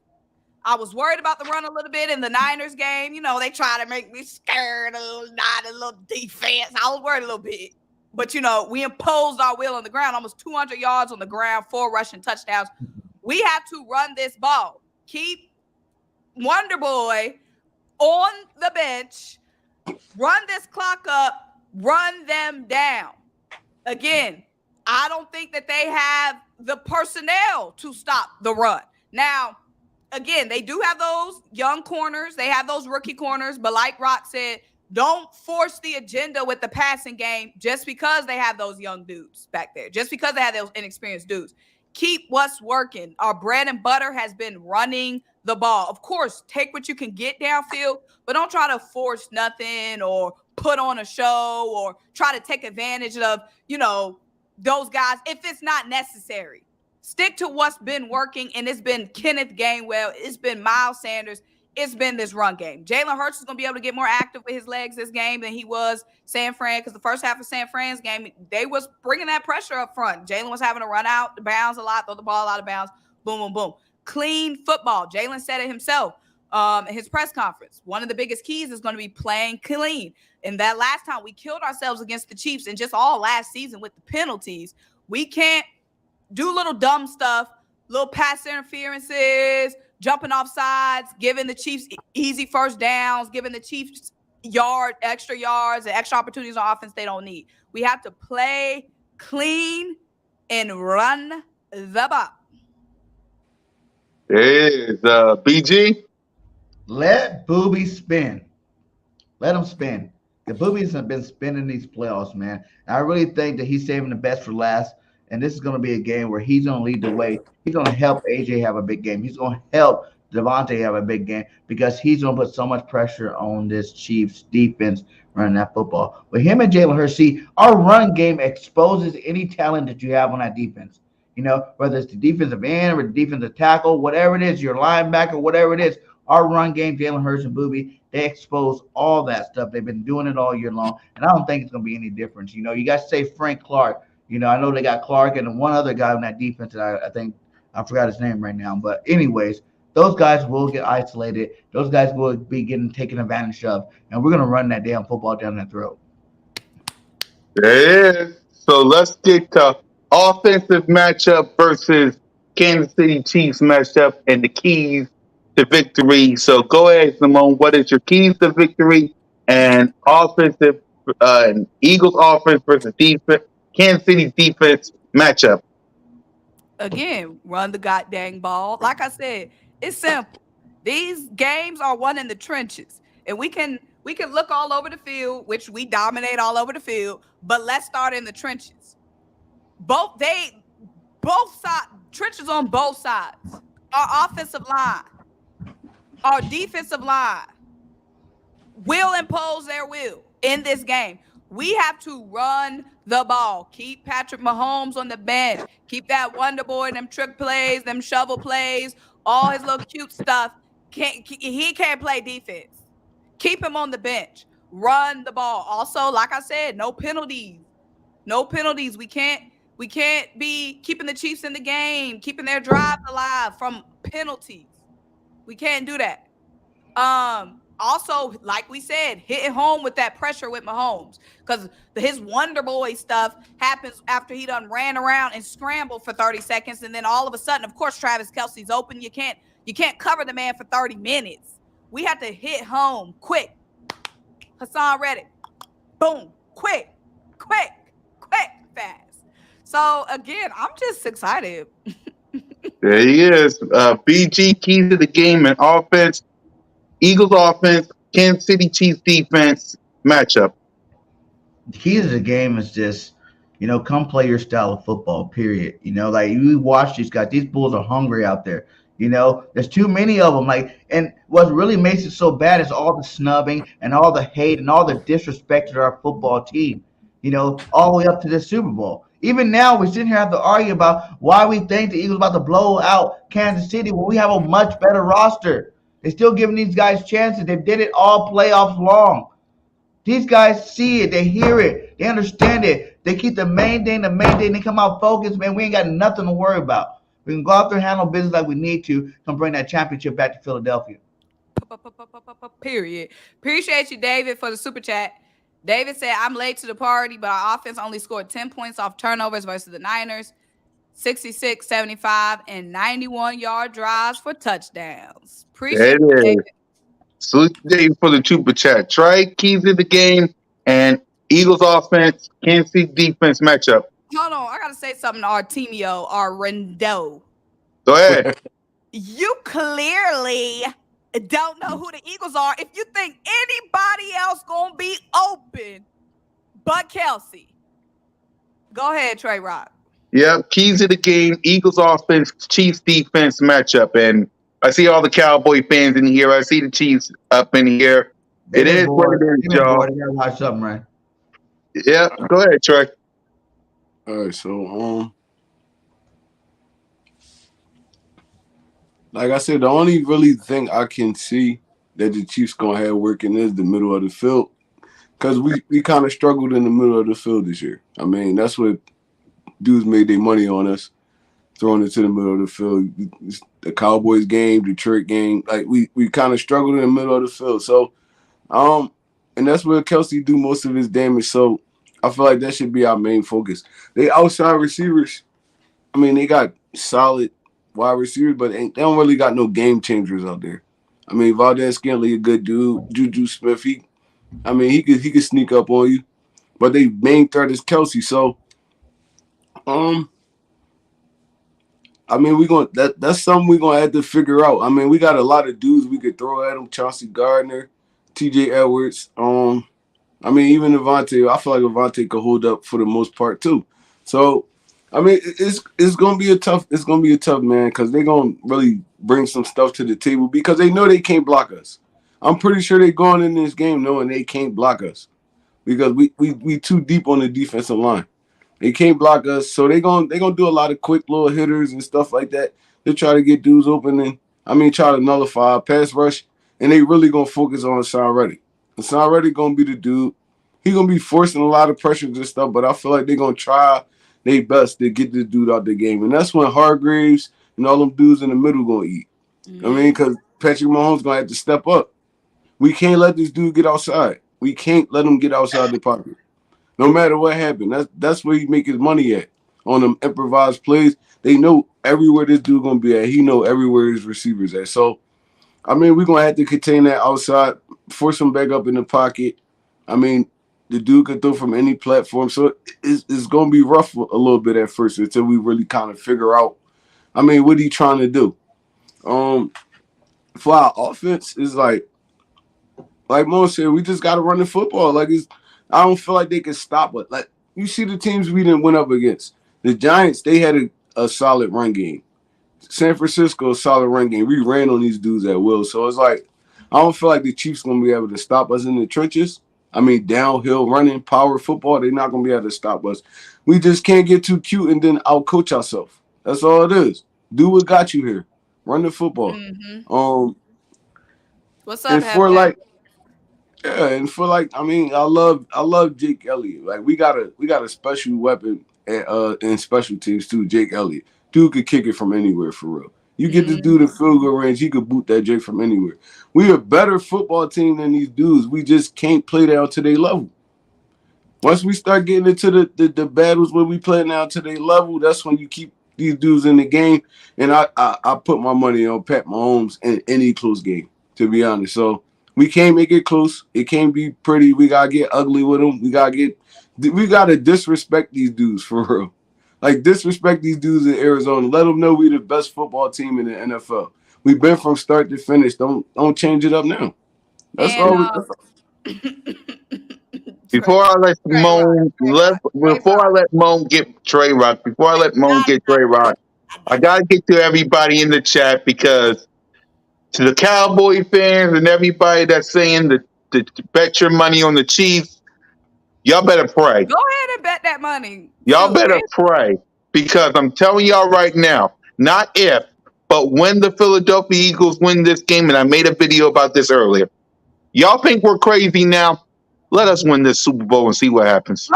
I was worried about the run a little bit in the Niners game. You know, they try to make me scared a little defense. I was worried a little bit. But, you know, we imposed our will on the ground, almost 200 yards on the ground, 4 rushing touchdowns. We have to run this ball. Keep Wonder Boy on the bench, run this clock up, run them down. Again, I don't think that they have the personnel to stop the run. Now, again, they do have those young corners. They have those rookie corners. But like Rock said, don't force the agenda with the passing game just because they have those young dudes back there, just because they have those inexperienced dudes. Keep what's working. Our bread and butter has been running the ball. Of course, take what you can get downfield, but don't try to force nothing or put on a show or try to take advantage of, you know, those guys if it's not necessary. Stick to what's been working, and it's been Kenneth Gainwell. It's been Miles Sanders. It's been this run game. Jalen Hurts is going to be able to get more active with his legs this game than he was San Fran, because the first half of San Fran's game, they was bringing that pressure up front. Jalen was having to run out the bounds a lot, throw the ball out of bounds, boom, boom, boom. Clean football. Jalen said it himself in his press conference. One of the biggest keys is going to be playing clean. And that last time we killed ourselves against the Chiefs, and just all last season with the penalties, we can't do little dumb stuff, little pass interferences, jumping off sides, giving the Chiefs easy first downs, giving the Chiefs extra yards, and extra opportunities on offense they don't need. We have to play clean and run the ball. It is BG. Let Booby spin. Let him spin. The Boobies have been spinning these playoffs, man. And I really think that he's saving the best for last. And this is going to be a game where he's going to lead the way. He's going to help AJ have a big game. He's going to help Devontae have a big game because he's going to put so much pressure on this Chiefs defense running that football. But him and Jalen Hurts, see, our run game exposes any talent that you have on that defense. You know, whether it's the defensive end or the defensive tackle, whatever it is, your linebacker, whatever it is, our run game, Jalen Hurts and Booby, they expose all that stuff. They've been doing it all year long, and I don't think it's going to be any difference. You know, you guys say Frank Clark. You know, I know they got Clark and one other guy on that defense that I think I forgot his name right now. But anyways, those guys will get isolated. Those guys will be getting taken advantage of, and we're going to run that damn football down their throat. There it is. So let's get to offensive matchup versus Kansas City Chiefs matchup and the keys to victory. So go ahead, Simone. What is your keys to victory and offensive Eagles offense versus defense, Kansas City defense matchup? again, run the goddamn ball. Like I said, it's simple. These games are won in the trenches. And we can look all over the field, which we dominate all over the field, but let's start in the trenches. Both sides, trenches on both sides. Our offensive line, our defensive line will impose their will in this game. We have to run the ball. Keep Patrick Mahomes on the bench. Keep that wonder boy, them trick plays, them shovel plays, all his little cute stuff. He can't play defense. Keep him on the bench. Run the ball. Also, like I said, no penalties. No penalties. We can't be keeping the Chiefs in the game, keeping their drives alive from penalties. We can't do that. Also, like we said, hitting home with that pressure with Mahomes, because his Wonder Boy stuff happens after he done ran around and scrambled for 30 seconds, and then all of a sudden, of course, Travis Kelce's open. You can't cover the man for 30 minutes. We have to hit home quick. Hassan Reddick, boom, quick, fast. So again, I'm just excited. There he is. BG, key to the game and offense. Eagles offense, Kansas City Chiefs defense matchup. The key to the game is just, come play your style of football, period. Like you watch these guys, these Bulls are hungry out there. There's too many of them. Like, and what really makes it so bad is all the snubbing and all the hate and all the disrespect to our football team, all the way up to the Super Bowl. Even now, we're sitting here have to argue about why we think the Eagles about to blow out Kansas City when we have a much better roster. They're still giving these guys chances. They did it all playoffs long. These guys see it, they hear it, they understand it. They keep the main thing, they come out focused, man. We ain't got nothing to worry about. We can go out there and handle business like we need to, come bring that championship back to Philadelphia. Period. Appreciate you, David, for the super chat. David said, I'm late to the party, but our offense only scored 10 points off turnovers versus the Niners. 66, 75, and 91-yard drives for touchdowns. There Appreciate it you, is. David. Salute Dave for the super chat. Try keys of the game and Eagles offense, Kansas City defense matchup. Hold on. I got to say something to Artemio, Rendo. Go ahead. You clearly don't know who the Eagles are if you think anybody else going to be open but Kelce. Go ahead, Trey Rock. Yep, keys of the game, Eagles offense, Chiefs defense matchup. And I see all the Cowboy fans in here. I see the Chiefs up in here. It is what it is, y'all. You gotta watch something, right? Yeah, go ahead, Trey. All right, so like I said, the only really thing I can see that the Chiefs gonna have working is the middle of the field, because we kind of struggled in the middle of the field this year. I mean, that's what dudes made their money on us, throwing it to the middle of the field. The Cowboys game, Detroit game, like we kind of struggled in the middle of the field. So, and that's where Kelce do most of his damage. So I feel like that should be our main focus. They outside receivers, I mean, they got solid wide receivers, but they don't really got no game changers out there. I mean, Valdez Scantling, a good dude. Juju Smith, he could sneak up on you, but their main threat is Kelce. So, I mean, that's something we're gonna have to figure out. I mean, we got a lot of dudes we could throw at them: Chauncey Gardner, T.J. Edwards. I mean, even Avante. I feel like Avante could hold up for the most part too. So, I mean, it's gonna be a tough man, because they're gonna really bring some stuff to the table because they know they can't block us. I'm pretty sure they're going in this game knowing they can't block us because we too deep on the defensive line. They can't block us, so they're gonna do a lot of quick little hitters and stuff like that. They try to get dudes open and try to nullify a pass rush, and they really gonna focus on Hassan Reddick. Hassan Reddick gonna be the dude. He gonna be forcing a lot of pressures and stuff, but I feel like they're gonna try their best to get this dude out the game, and that's when Hargraves and all them dudes in the middle gonna eat. I mean, because Patrick Mahomes gonna have to step up. We can't let this dude get outside. We can't let him get outside the pocket. No matter what happened, that's where he make his money at, on them improvised plays. They know everywhere this dude gonna be at. He know everywhere his receivers at. So, I mean, we're gonna have to contain that outside, force him back up in the pocket. I mean, the dude could throw from any platform. So it's gonna be rough a little bit at first until we really kind of figure out I mean, what he trying to do? For our offense is like Mo said, we just got to run the football. I don't feel like they can stop it. Like you see the teams we didn't win up against. The Giants, they had a solid run game. San Francisco, a solid run game. We ran on these dudes at will. So it's like I don't feel like the Chiefs gonna be able to stop us in the trenches. I mean, downhill running, power football, they're not gonna be able to stop us. We just can't get too cute and then outcoach ourselves. That's all it is. Do what got you here. Run the football. What's up, And for Halfback? like Yeah, and for like, I mean, I love Jake Elliott. Like we got a special weapon in special teams too. Jake Elliott, dude could kick it from anywhere for real. You get this dude in field goal range, he could boot that Jake from anywhere. We a better football team than these dudes. We just can't play down to their level. Once we start getting into the battles where we play now to their level, that's when you keep these dudes in the game. And I put my money on Pat Mahomes in any close game, to be honest. So we can't make it close. It can't be pretty. We gotta get ugly with them. We gotta disrespect these dudes for real. Like disrespect these dudes in Arizona. Let them know we the best football team in the NFL. We've been from start to finish. Don't change it up now. That's And all. Before I let Trey Rock, Moan Trey Rock, Trey before I Rock. let Moan get Trey Rock, before I let Moan get Trey Rock, I gotta get to everybody in the chat because to the Cowboy fans and everybody that's saying to bet your money on the Chiefs, y'all better pray. Go ahead and bet that money. Y'all Shoot, better pray because I'm telling y'all right now, not if, but when the Philadelphia Eagles win this game, and I made a video about this earlier. Y'all think we're crazy now? Let us win this Super Bowl and see what happens.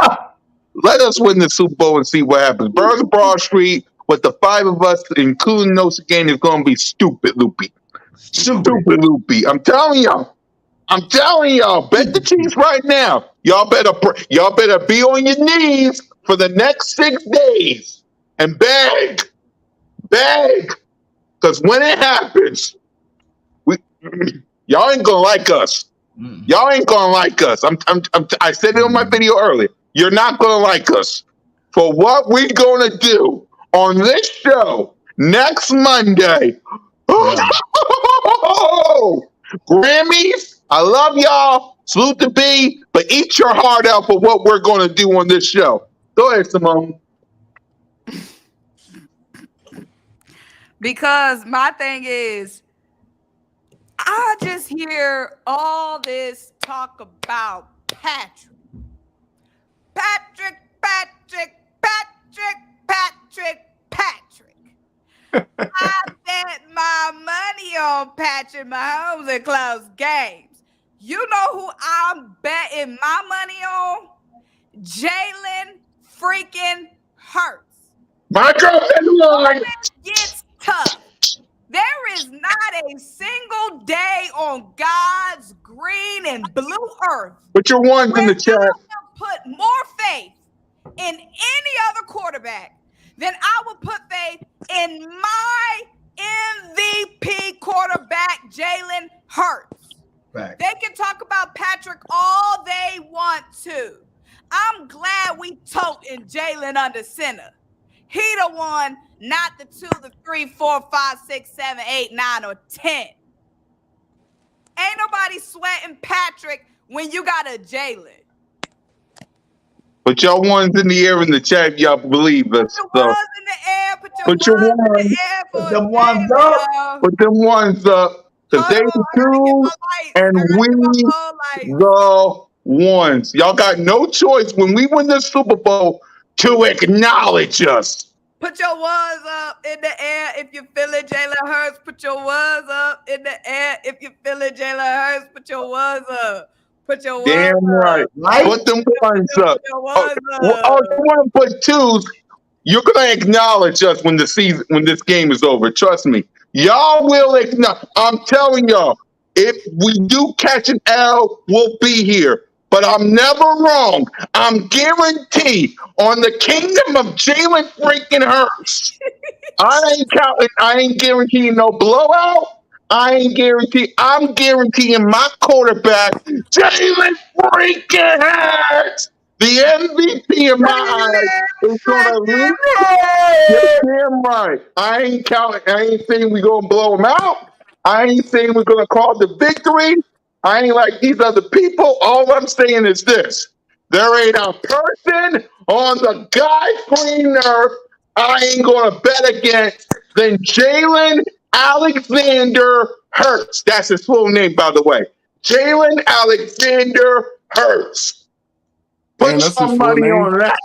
Let us win the Super Bowl and see what happens. Burns Broad Street with the five of us, including Nosa Game, is going to be stupid, Loopy. Stupid, Loopy. I'm telling y'all. Bet the Chiefs right now. Y'all better be on your knees for the next 6 days and beg, because when it happens, we y'all ain't gonna like us. Y'all ain't gonna like us. I said it on my video earlier. You're not gonna like us for what we're gonna do on this show next Monday. Grammys, I love y'all. Salute to B, but eat your heart out for what we're gonna do on this show. Go ahead, Simone. because my thing is, I just hear all this talk about Patrick. I bet my money on Patrick Mahomes in close games. You know who I'm betting my money on? Jalen freaking Hurts. My girlfriend won. Gets tough. There is not a single day on God's green and blue earth Put your ones in the chat. I will put more faith in any other quarterback than I will put faith in my MVP quarterback, Jalen Hurts. Right. They can talk about Patrick all they want to. I'm glad we toting Jalen under center. He the one, not the 2, the 3, 4, 5, 6, 7, 8, 9, or 10. Ain't nobody sweating Patrick when you got a Jalen. Put your ones in the air in the chat if y'all believe us. Put your ones in the air. Put your ones in ones. the air for Put them ones up. Put them ones up. Because they the twos and we the ones. Y'all got no choice when we win the Super Bowl to acknowledge us. Put your ones up in the air if you're feeling Jalen Hurts. Put your ones up in the air if you're feeling Jalen Hurts. Put your ones up. Put your ones Damn up. right. Put them ones up. You want to put twos? You're gonna acknowledge us when this game is over. Trust me. Y'all will acknowledge. I'm telling y'all, if we do catch an L, we'll be here. But I'm never wrong. I'm guaranteed on the kingdom of Jalen freaking Hurts. I ain't guaranteeing no blowout. I'm guaranteeing my quarterback, Jalen freaking Hurts. The MVP in my eyes is gonna lead. You're damn right. I ain't counting. I ain't saying we gonna blow them out. I ain't saying we're gonna call the victory. I ain't like these other people. All I'm saying is this: there ain't a person on the God's green earth I ain't gonna bet against than Jalen Alexander Hurts. That's his full name, by the way. Jalen Alexander Hurts. Damn, Put that's your his full money name. on that.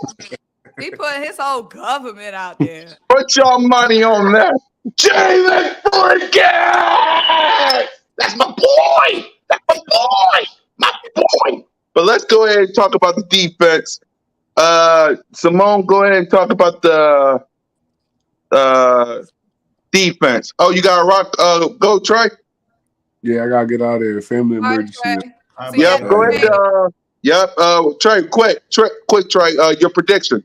He put his whole government out there. Put your money on that. Jalen freaking! That's my boy. That's my boy. My boy. But let's go ahead and talk about the defense. Simone, go ahead and talk about the defense. Oh, you got to rock. Go, Trey. Yeah, I gotta get out of here. Family All right, emergency. Trey. All See Yep. ya. Go ahead. Yep. Trey, quick, Trey. Your prediction.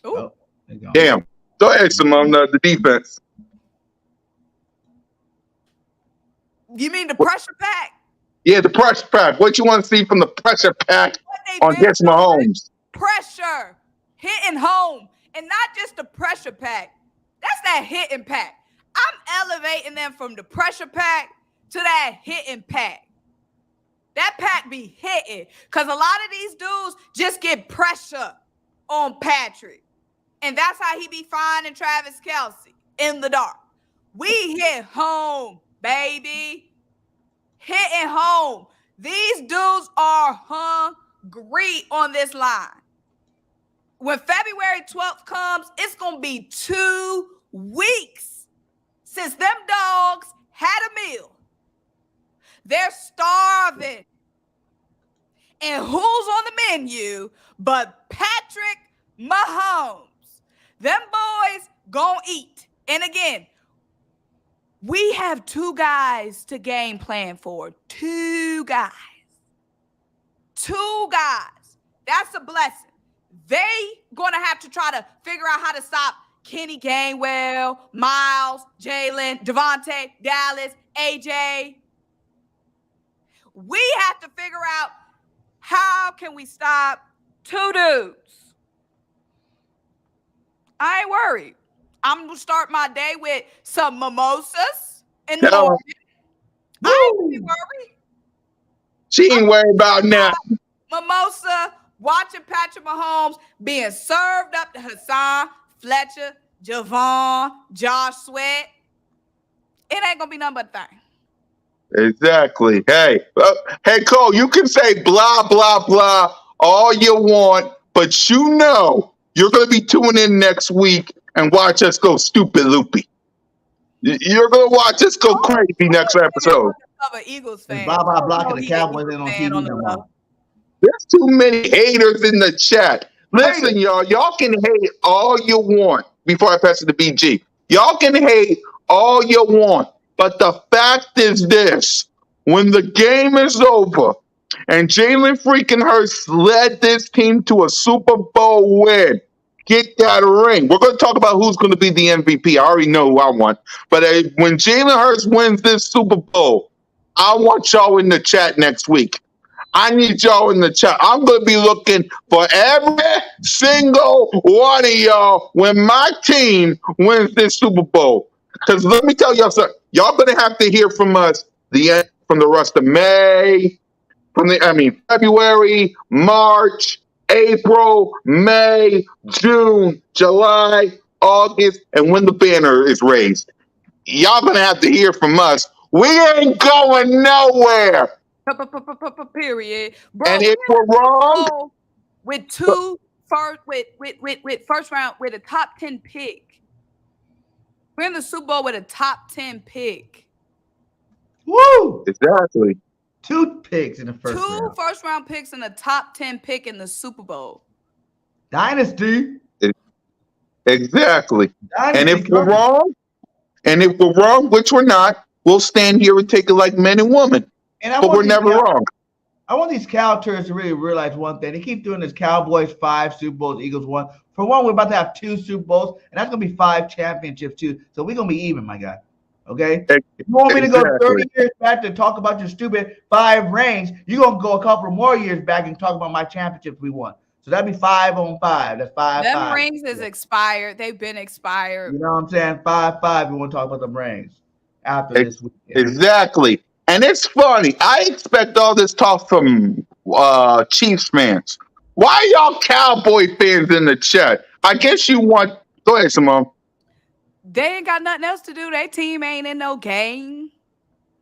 Ooh. Oh, there you go. Damn. Go ahead, Simone. The defense. You mean the pressure pack? Yeah, the pressure pack. What you want to see from the pressure pack What they on been against doing? Mahomes? Pressure, hitting home, and not just the pressure pack. That's that hitting pack. I'm elevating them from the pressure pack to that hitting pack. That pack be hitting because a lot of these dudes just get pressure on Patrick, and that's how he be finding Travis Kelce in the dark. We hit home, baby. Hitting home. These dudes are hungry on this line. When February 12th comes, it's going to be 2 weeks since them dogs had a meal. They're starving. And who's on the menu but Patrick Mahomes? Them boys gonna eat. And again, we have 2 guys to game plan for. 2 guys. 2 guys. That's a blessing. They gonna have to try to figure out how to stop Kenny Gainwell, Miles, Jalen, Devontae, Dallas, AJ. We have to figure out how can we stop 2 dudes. I ain't worried. I'm gonna start my day with some mimosas in the morning. I ain't be worried. She ain't worried about now. Mimosa, watching Patrick Mahomes being served up to Hassan, Fletcher, Javon, Josh Sweat. It ain't gonna be nothing but a thing. Exactly. Hey, Cole, you can say blah, blah, blah all you want, but you know you're going to be tuning in next week and watch us go stupid loopy. You're going to watch us go crazy next episode. I'm an Eagles fan. Blah, blah, blah, and the Cowboys ain't on TV no more. There's too many haters in the chat. Listen, y'all can hate all you want before I pass it to BG. Y'all can hate all you want. But the fact is this, when the game is over and Jalen freaking Hurts led this team to a Super Bowl win, get that ring. We're going to talk about who's going to be the MVP. I already know who I want. But when Jalen Hurts wins this Super Bowl, I want y'all in the chat next week. I need y'all in the chat. I'm going to be looking for every single one of y'all when my team wins this Super Bowl. Because let me tell y'all something. Y'all going to have to hear from us from the rest of May, February, March, April, May, June, July, August, and when the banner is raised. Y'all going to have to hear from us. We ain't going nowhere. Period. Bro, And if we're wrong, with first round with a top 10 pick. We're in the Super Bowl with a top 10 pick. Woo! Exactly. 2 picks in the first round. 2 first-round picks and a top 10 pick in the Super Bowl. Dynasty. Exactly. Dynasty. And if we're wrong, which we're not, we'll stand here and take it like men and women. But we're never wrong. I want these Cow tourists to really realize one thing. They keep doing this Cowboys 5 Super Bowls, Eagles 1. For one, we're about to have 2 Super Bowls, and that's going to be 5 championships too. So we're going to be even, my guy. Okay? If you want me to go 30 years back to talk about your stupid 5 rings, you're going to go a couple more years back and talk about my championships we won. So that'd be 5-on-5. That's Them 5-5. rings is expired. They've been expired. You know what I'm saying? 5-5. We want to talk about the rings after this Ex- weekend. exactly. And it's funny. I expect all this talk from Chiefs fans. Why y'all Cowboy fans in the chat? I guess you want. Go ahead, Simone. They ain't got nothing else to do. Their team ain't in no game.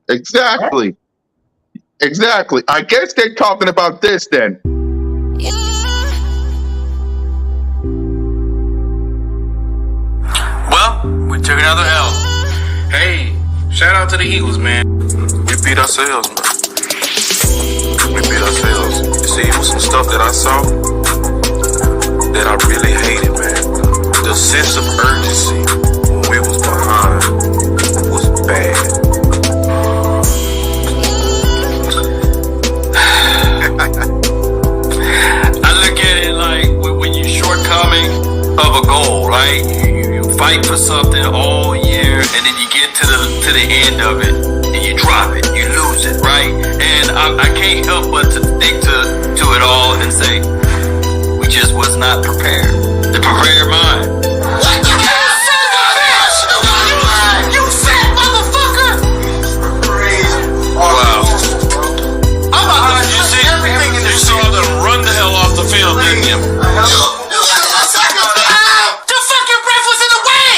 Exactly. Exactly. I guess they're talking about this then. Well, we took another L. Hey, shout out to the Eagles, man. We beat ourselves, man. We beat ourselves. See, it was some stuff that I saw that I really hated, man. The sense of urgency when we was behind was bad. I look at it like when you're shortcoming of a goal, right? You fight for something all year, and then you get to the end of it, and you drop it, you lose it, right? And I can't help but to think to it all and say, we just was not prepared. The prepared mind. You fat motherfucker! Wow. I'm about to see everything in this. You saw them run the hell off the field, didn't you? The fucking ref was in the way!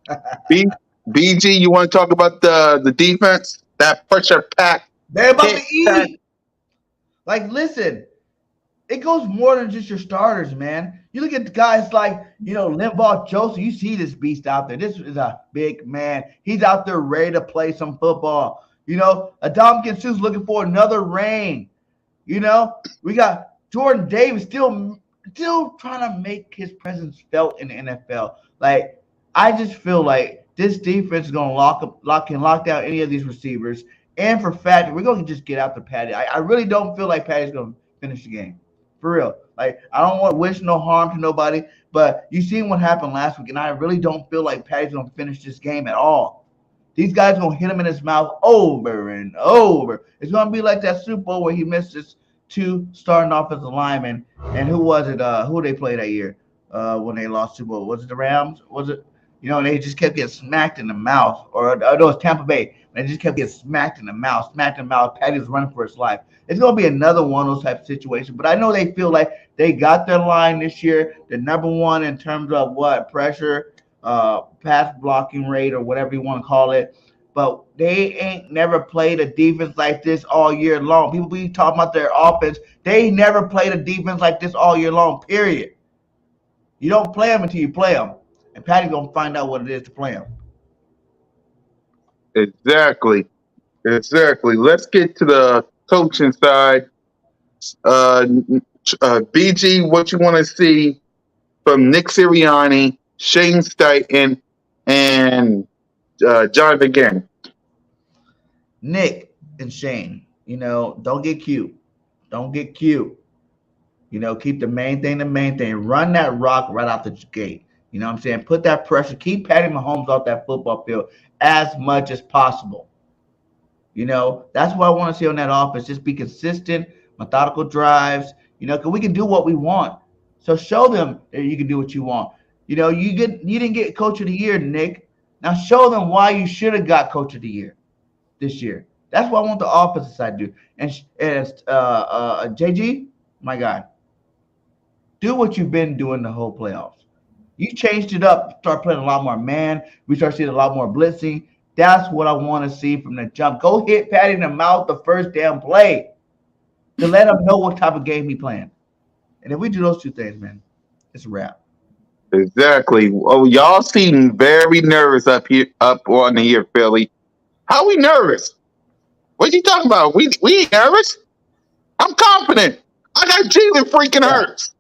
Look at this! BG, you want to talk about the defense? That pressure pack. They're about to eat. Like, listen, it goes more than just your starters, man. You look at the guys like, Limbaugh Joseph. You see this beast out there. This is a big man. He's out there ready to play some football. Adamkin Sue's looking for another ring. We got Jordan Davis still trying to make his presence felt in the NFL. Like, I just feel like this defense is going to lock down any of these receivers. And for fact, we're going to just get out the Patty. I really don't feel like Patty's going to finish the game. For real. Like, I don't want to wish no harm to nobody, but you seen what happened last week, and I really don't feel like Patty's going to finish this game at all. These guys are going to hit him in his mouth over and over. It's going to be like that Super Bowl where he missed his 2 starting offensive linemen. And who was it? Who they played that year when they lost Super Bowl? Was it the Rams? Was it? They just kept getting smacked in the mouth. Or no, it was Tampa Bay. They just kept getting smacked in the mouth. Patty was running for his life. It's going to be another one of those type of situations. But I know they feel like they got their line this year. The number one in terms of pressure, pass blocking rate, or whatever you want to call it. But they ain't never played a defense like this all year long. People be talking about their offense. They never played a defense like this all year long, period. You don't play them until you play them. And Patty's going to find out what it is to play them. Exactly. Let's get to the coaching side. BG, what you want to see from Nick Sirianni, Shane Steichen, and John McGinn? Nick and Shane, don't get cute. Don't get cute. Keep the main thing. Run that rock right out the gate. You know what I'm saying? Put that pressure. Keep Patty Mahomes off that football field as much as possible. That's what I want to see on that offense. Just be consistent, methodical drives, because we can do what we want. So show them that you can do what you want. You didn't get Coach of the Year, Nick. Now show them why you should have got Coach of the Year this year. That's what I want the offensive side to do. And JG, my guy, do what you've been doing the whole playoffs. You changed it up, start playing a lot more man. We start seeing a lot more blitzing. That's what I want to see from the jump. Go hit Patty in the mouth the first damn play to let him know what type of game he playing. And if we do those 2 things, man, it's a wrap. Exactly. Oh, y'all seem very nervous up on here, Philly. How we nervous? What you talking about? We ain't nervous. I'm confident. I got Jalen freaking Hurts.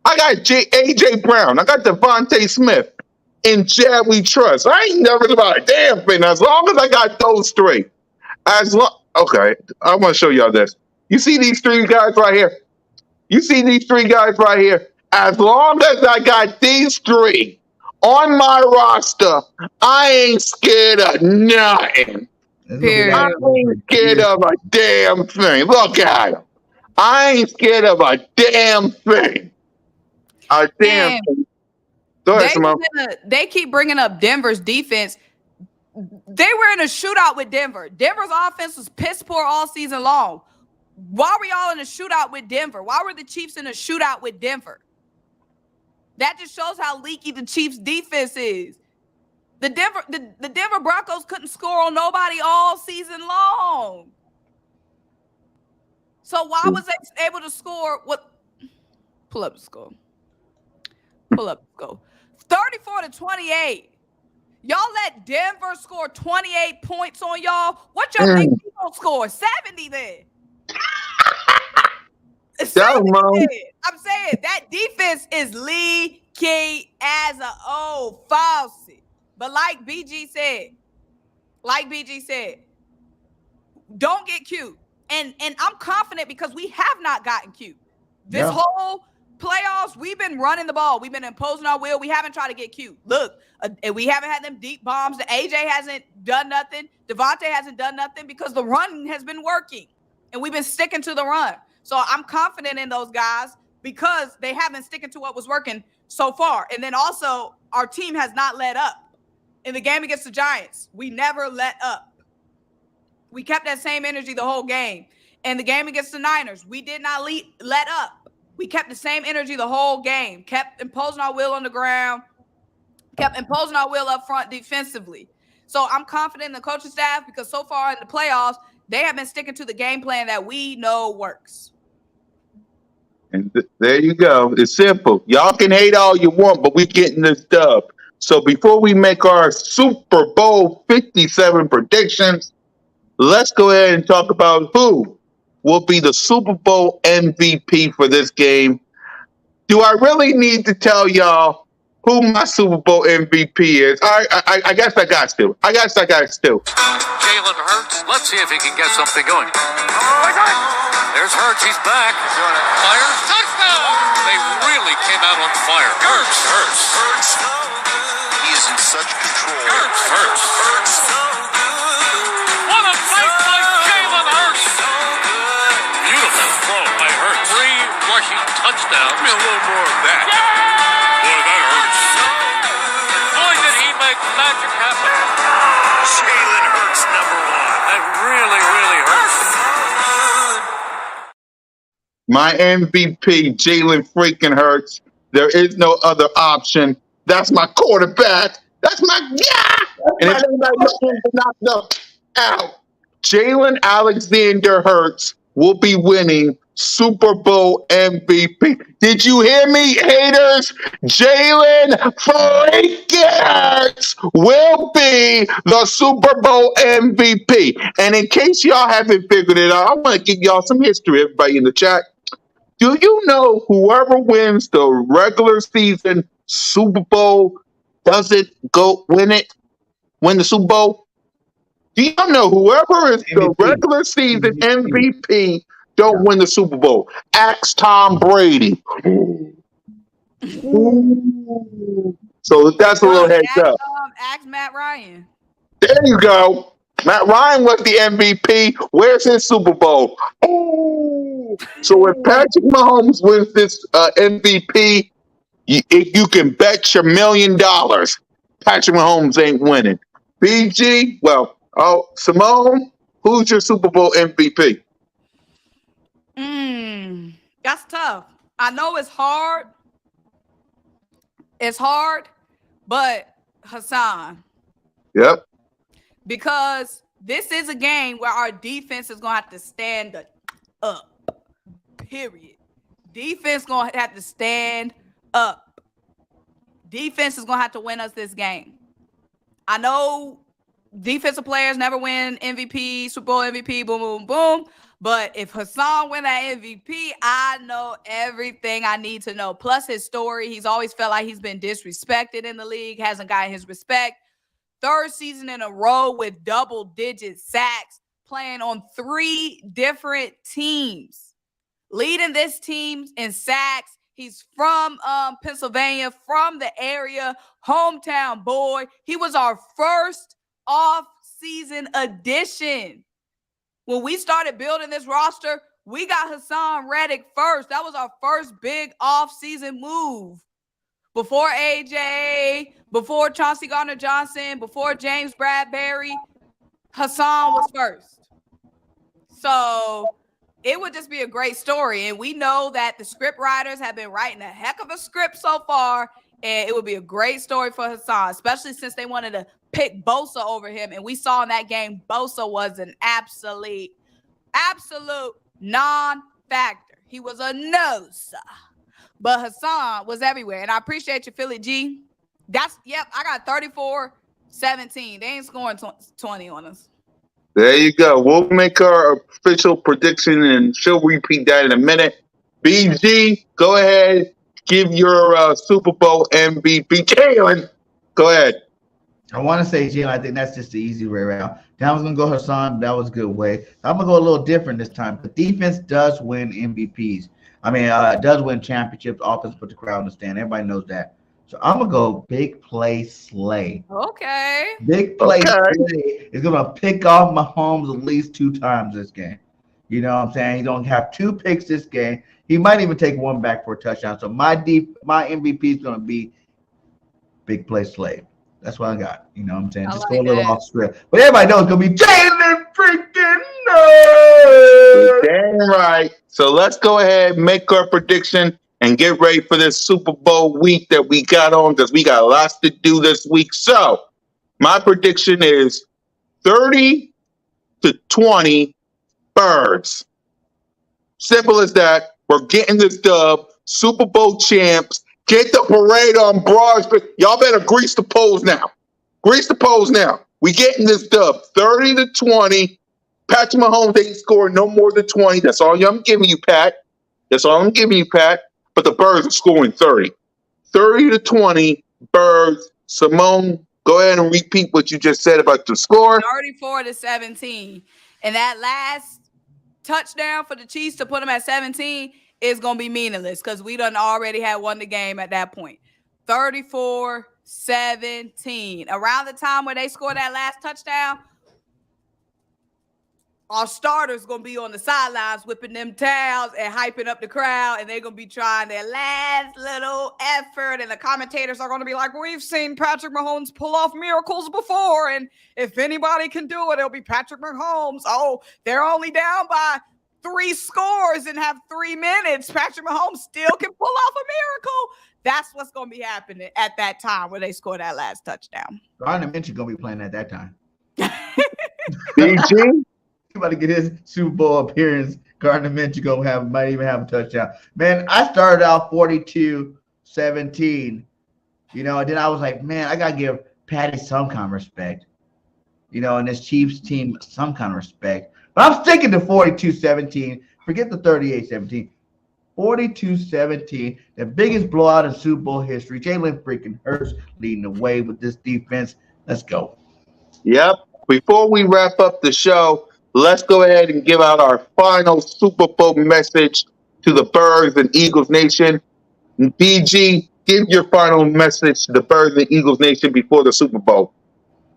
I got AJ Brown. I got Devontae Smith. And Chad we trust. I ain't nervous about a damn thing. As long as I got those 3. Okay, I want to show y'all this. You see these 3 guys right here? As long as I got these 3 on my roster, I ain't scared of nothing. I ain't scared of a damn thing. Look at them. I ain't scared of a damn thing. A damn And thing. Go ahead, Simone. they keep bringing up Denver's defense. They were in a shootout with Denver. Denver's offense was piss poor all season long. Why were y'all in a shootout with Denver? Why were the Chiefs in a shootout with Denver? That just shows how leaky the Chiefs' defense is. The Denver Broncos couldn't score on nobody all season long. So why was they able to score? Pull up the score. Pull up the score. 34-28. Y'all let Denver score 28 points on y'all. What y'all think we gonna score? 70 then. 70 then. I'm saying that defense is leaky as an old faucet. But like BG said, don't get cute. And I'm confident because we have not gotten cute. This whole playoffs, we've been running the ball. We've been imposing our will. We haven't tried to get cute. Look, we haven't had them deep bombs. The AJ hasn't done nothing. Devontae hasn't done nothing because the run has been working. And we've been sticking to the run. So I'm confident in those guys because they have been sticking to what was working so far. And then also, our team has not let up. In the game against the Giants, we never let up. We kept that same energy the whole game. And the game against the Niners, we did not let up. We kept the same energy the whole game, kept imposing our will on the ground, kept imposing our will up front defensively. So I'm confident in the coaching staff because so far in the playoffs, they have been sticking to the game plan that we know works. And there you go. It's simple. Y'all can hate all you want, but we're getting this dub. So before we make our Super Bowl 57 predictions, let's go ahead and talk about who will be the Super Bowl MVP for this game. Do I really need to tell y'all who my Super Bowl MVP is? I guess I got to. Jalen Hurts. Let's see if he can get something going. There's Hurts. He's back. Fires. Touchdown. They really came out on fire. Hurts. He is in such control. Hurts. What a play by Jalen Hurts. Beautiful throw by Hurts. 3 rushing touchdowns. Give me a little more of that. Boy, that hurts. Boy, did he make magic happen. Jalen Hurts, number 1. That really, really hurts. My MVP, Jalen freaking Hurts. There is no other option. That's my quarterback. That's my guy. And if anybody else knocked up out, Jalen Alexander Hurts will be winning Super Bowl MVP. Did you hear me, haters? Jalen freaking Hurts will be the Super Bowl MVP. And in case y'all haven't figured it out, I want to give y'all some history, everybody in the chat. Do you know whoever wins the regular season Super Bowl doesn't go win the Super Bowl? Do you know whoever is the regular season MVP don't win the Super Bowl? Ask Tom Brady. So that's a little heads up. Ask Matt Ryan. There you go. Matt Ryan was the MVP. Where's his Super Bowl? So if Patrick Mahomes wins this MVP, you can bet your $1 million Patrick Mahomes ain't winning. BG, Simone, who's your Super Bowl MVP? That's tough. I know it's hard. But Hassan. Yep. Because this is a game where our defense is going to have to stand up. Period. Defense going to have to stand up. Defense is going to have to win us this game. I know defensive players never win MVP, Super Bowl MVP, boom, boom, boom. But if Hassan win that MVP, I know everything I need to know. Plus his story, he's always felt like he's been disrespected in the league, hasn't gotten his respect. 3rd season in a row with double-digit sacks, playing on 3 different teams. Leading this team in sacks. He's from Pennsylvania, from the area, hometown boy. He was our first off-season addition. When we started building this roster, we got Hassan Reddick first. That was our first big off-season move. Before AJ, before Chauncey Gardner-Johnson, before James Bradbury, Hassan was first. So it would just be a great story. And we know that the script writers have been writing a heck of a script so far. And it would be a great story for Hassan, especially since they wanted to pick B.O.B.S over him. And we saw in that game, B.O.B.S was an absolute non-factor. He was a nose. But Hassan was everywhere. And I appreciate you, Philly G. I got 34-17. They ain't scoring 20 on us. There you go. We'll make our official prediction, and she'll repeat that in a minute. BG, go ahead. Give your Super Bowl MVP. Jalen, go ahead. I want to say Jalen. I think that's just the easy way around. Then I was going to go Hassan. That was a good way. I'm going to go a little different this time. The defense does win MVPs. I mean, it does win championships. Offense put the crowd in the stand. Everybody knows that. So I'm going to go big play Slay. Okay. Big play Slay is going to pick off Mahomes at least 2 times this game. You know what I'm saying? He's going to have 2 picks this game. He might even take 1 back for a touchdown. So my MVP is going to be big play Slay. That's what I got. You know what I'm saying? Just go a little off script. But everybody knows it's going to be Jalen freaking Hurts. Damn right. So let's go ahead, make our prediction, and get ready for this Super Bowl week that we got on, because we got lots to do this week. So my prediction is 30-20 Birds. Simple as that. We're getting this dub. Super Bowl champs. Get the parade on Broad Street. Y'all better grease the poles now. Grease the poles now. We getting this dub. 30-20. Patrick Mahomes ain't scoring no more than 20. That's all I'm giving you, Pat. That's all I'm giving you, Pat. But the Birds are scoring 30. 30-20 Birds. Simone, go ahead and repeat what you just said about the score. 34-17. And that last touchdown for the Chiefs to put them at 17 is going to be meaningless because we done already had won the game at that point. 34-17. Around the time where they scored that last touchdown, our starters going to be on the sidelines whipping them towels and hyping up the crowd, and they're going to be trying their last little effort, and the commentators are going to be like, we've seen Patrick Mahomes pull off miracles before, and if anybody can do it, it'll be Patrick Mahomes. Oh, they're only down by 3 scores and have 3 minutes. Patrick Mahomes still can pull off a miracle. That's what's going to be happening at that time when they score that last touchdown. Gardner Minshew going to be playing at that time. BG? About to get his Super Bowl appearance. Gardner Minshew might even have a touchdown. Man, I started out 42-17. You know, and then I was like, man, I gotta give Patty some kind of respect. You know, and this Chiefs team some kind of respect. But I'm sticking to 42-17. Forget the 38-17. 42-17, the biggest blowout in Super Bowl history. Jalen freaking Hurts leading the way with this defense. Let's go. Yep. Before we wrap up the show, let's go ahead and give out our final Super Bowl message to the Birds and Eagles Nation. BG, give your final message to the Birds and Eagles Nation before the Super Bowl.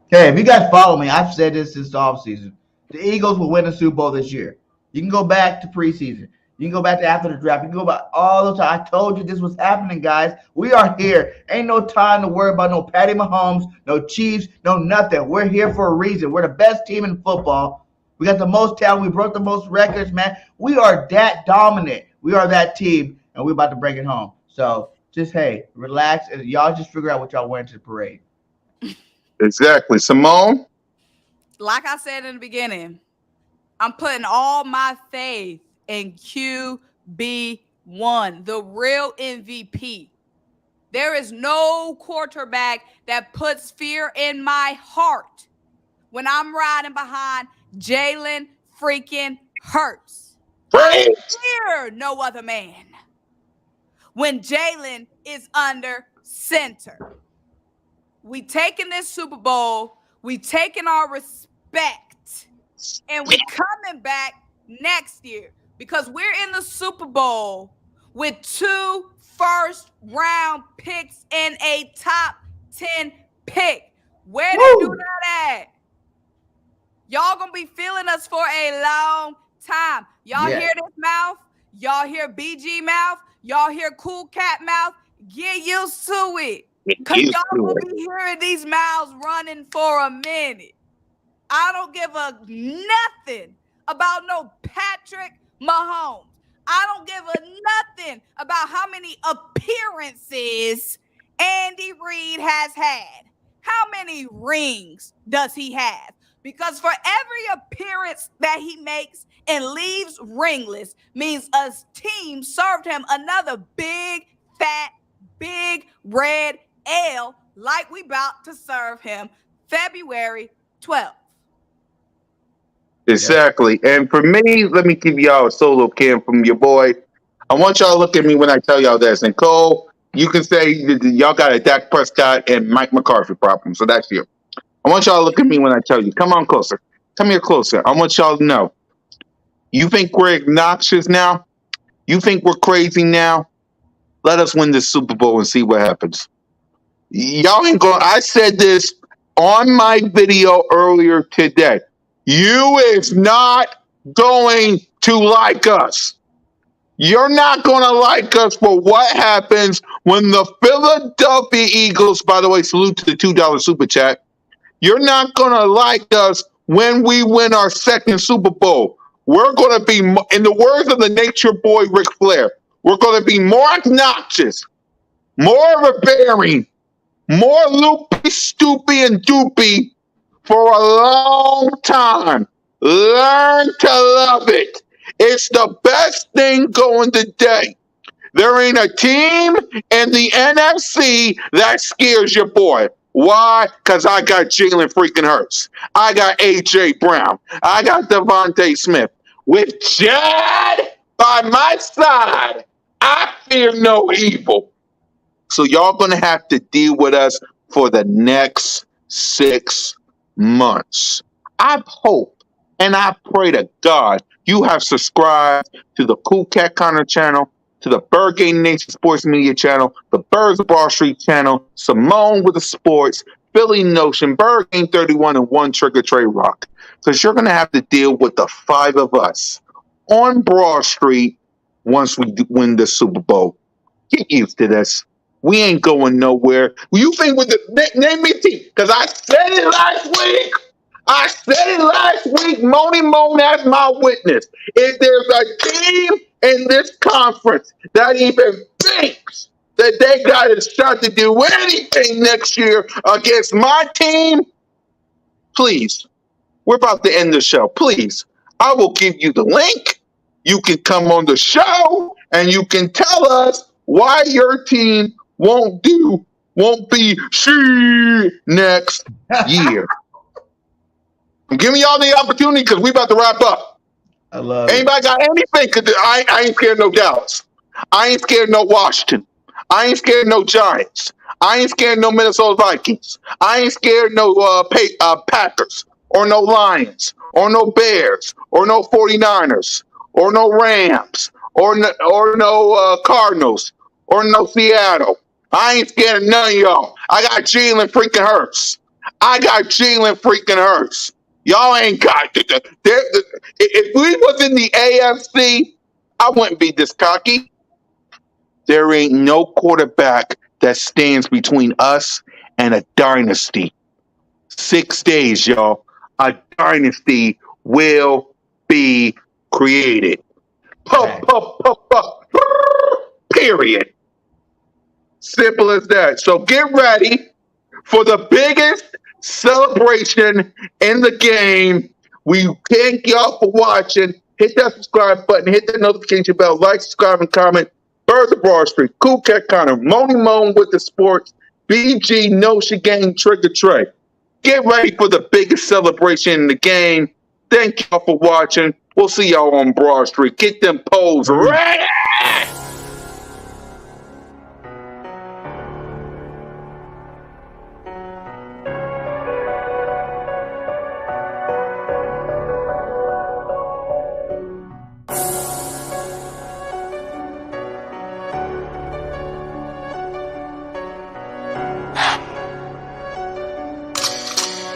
Hey, if you guys follow me, I've said this since the offseason. The Eagles will win the Super Bowl this year. You can go back to preseason. You can go back to after the draft. You can go back all the time. I told you this was happening, guys. We are here. Ain't no time to worry about no Patty Mahomes, no Chiefs, no nothing. We're here for a reason. We're the best team in football. We got the most talent. We broke the most records, man. We are that dominant. We are that team, and we're about to bring it home. So just, hey, relax, and y'all just figure out what y'all wearing to the parade. Exactly. Simone? Like I said in the beginning, I'm putting all my faith in QB1, the real MVP. There is no quarterback that puts fear in my heart when I'm riding behind Jalen freaking Hurts. I fear no other man when Jalen is under center. We taking this Super Bowl, we taking our respect, and we coming back next year because we're in the Super Bowl with 2 first-round picks and a top 10 pick. Where they do that at? Y'all gonna be feeling us for a long time. Y'all Yeah. hear this mouth? Y'all hear BG mouth? Y'all hear Cool Cat mouth? Get used to it. Because Used y'all to will it. be hearing these mouths running for a minute. I don't give a nothing about no Patrick Mahomes. I don't give a nothing about how many appearances Andy Reid has had. How many rings does he have? Because for every appearance that he makes and leaves ringless means a team served him another big, fat, big red L like we about to serve him February 12th. Exactly. And for me, let me give y'all a solo cam from your boy. I want y'all to look at me when I tell y'all this. And Cole, you can say that y'all got a Dak Prescott and Mike McCarthy problem. So that's you. I want y'all to look at me when I tell you. Come on closer. Come here closer. I want y'all to know. You think we're obnoxious now? You think we're crazy now? Let us win this Super Bowl and see what happens. Y'all ain't going. I said this on my video earlier today. You is not going to like us. You're not going to like us for what happens when the Philadelphia Eagles, by the way, salute to the $2 super chat. You're not going to like us when we win our second Super Bowl. We're going to be, in the words of the nature boy Ric Flair, we're going to be more obnoxious, more overbearing, more loopy, stoopy, and doopy for a long time. Learn to love it. It's the best thing going today. There ain't a team in the NFC that scares your boy. Why? Because I got Jalen freaking Hurts. I got A.J. Brown. I got Devontae Smith. With Chad by my side, I fear no evil. So y'all gonna have to deal with us for the next 6 months. I hope and I pray to God you have subscribed to the Cool Cat Connor channel, to the Bird Game Nation Sports Media channel, the Birds of Broad Street channel, Simone with the Sports, Philly Notion, Bird Game 31, and One Trigger Trey Rock. Because you're gonna have to deal with the 5 of us on Broad Street once we win the Super Bowl. Get used to this. We ain't going nowhere. You think with the name me team? Because I said it last week. I said it last week. Moni Moan as my witness. If there's a team in this conference that even thinks that they got a shot to do anything next year against my team, please, we're about to end the show. Please, I will give you the link. You can come on the show and you can tell us why your team won't be she next year. I'm giving y'all the opportunity because we about to wrap up. I love Anybody got anything? Cause I ain't scared of no Dallas. I ain't scared of no Washington. I ain't scared of no Giants. I ain't scared of no Minnesota Vikings. I ain't scared of no Packers or no Lions or no Bears or no 49ers or no Rams or no Cardinals or no Seattle. I ain't scared of none of y'all. I got Jalen freaking Hurts. I got Jalen freaking Hurts. Y'all ain't got it. If we was in the AFC, I wouldn't be this cocky. There ain't no quarterback that stands between us and a dynasty. 6 days, y'all. A dynasty will be created. Period. Simple as that. So get ready for the biggest celebration in the game. We thank y'all for watching. Hit that subscribe button. Hit that notification bell. Like, subscribe, and comment. Birds of Broad Street, Cool Cat Connor, Moni Moan with the Sports, BG, Notion Gang, Trigger Trey. Get ready for the biggest celebration in the game. Thank y'all for watching. We'll see y'all on Broad Street. Get them poles ready.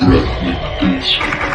Rest in peace.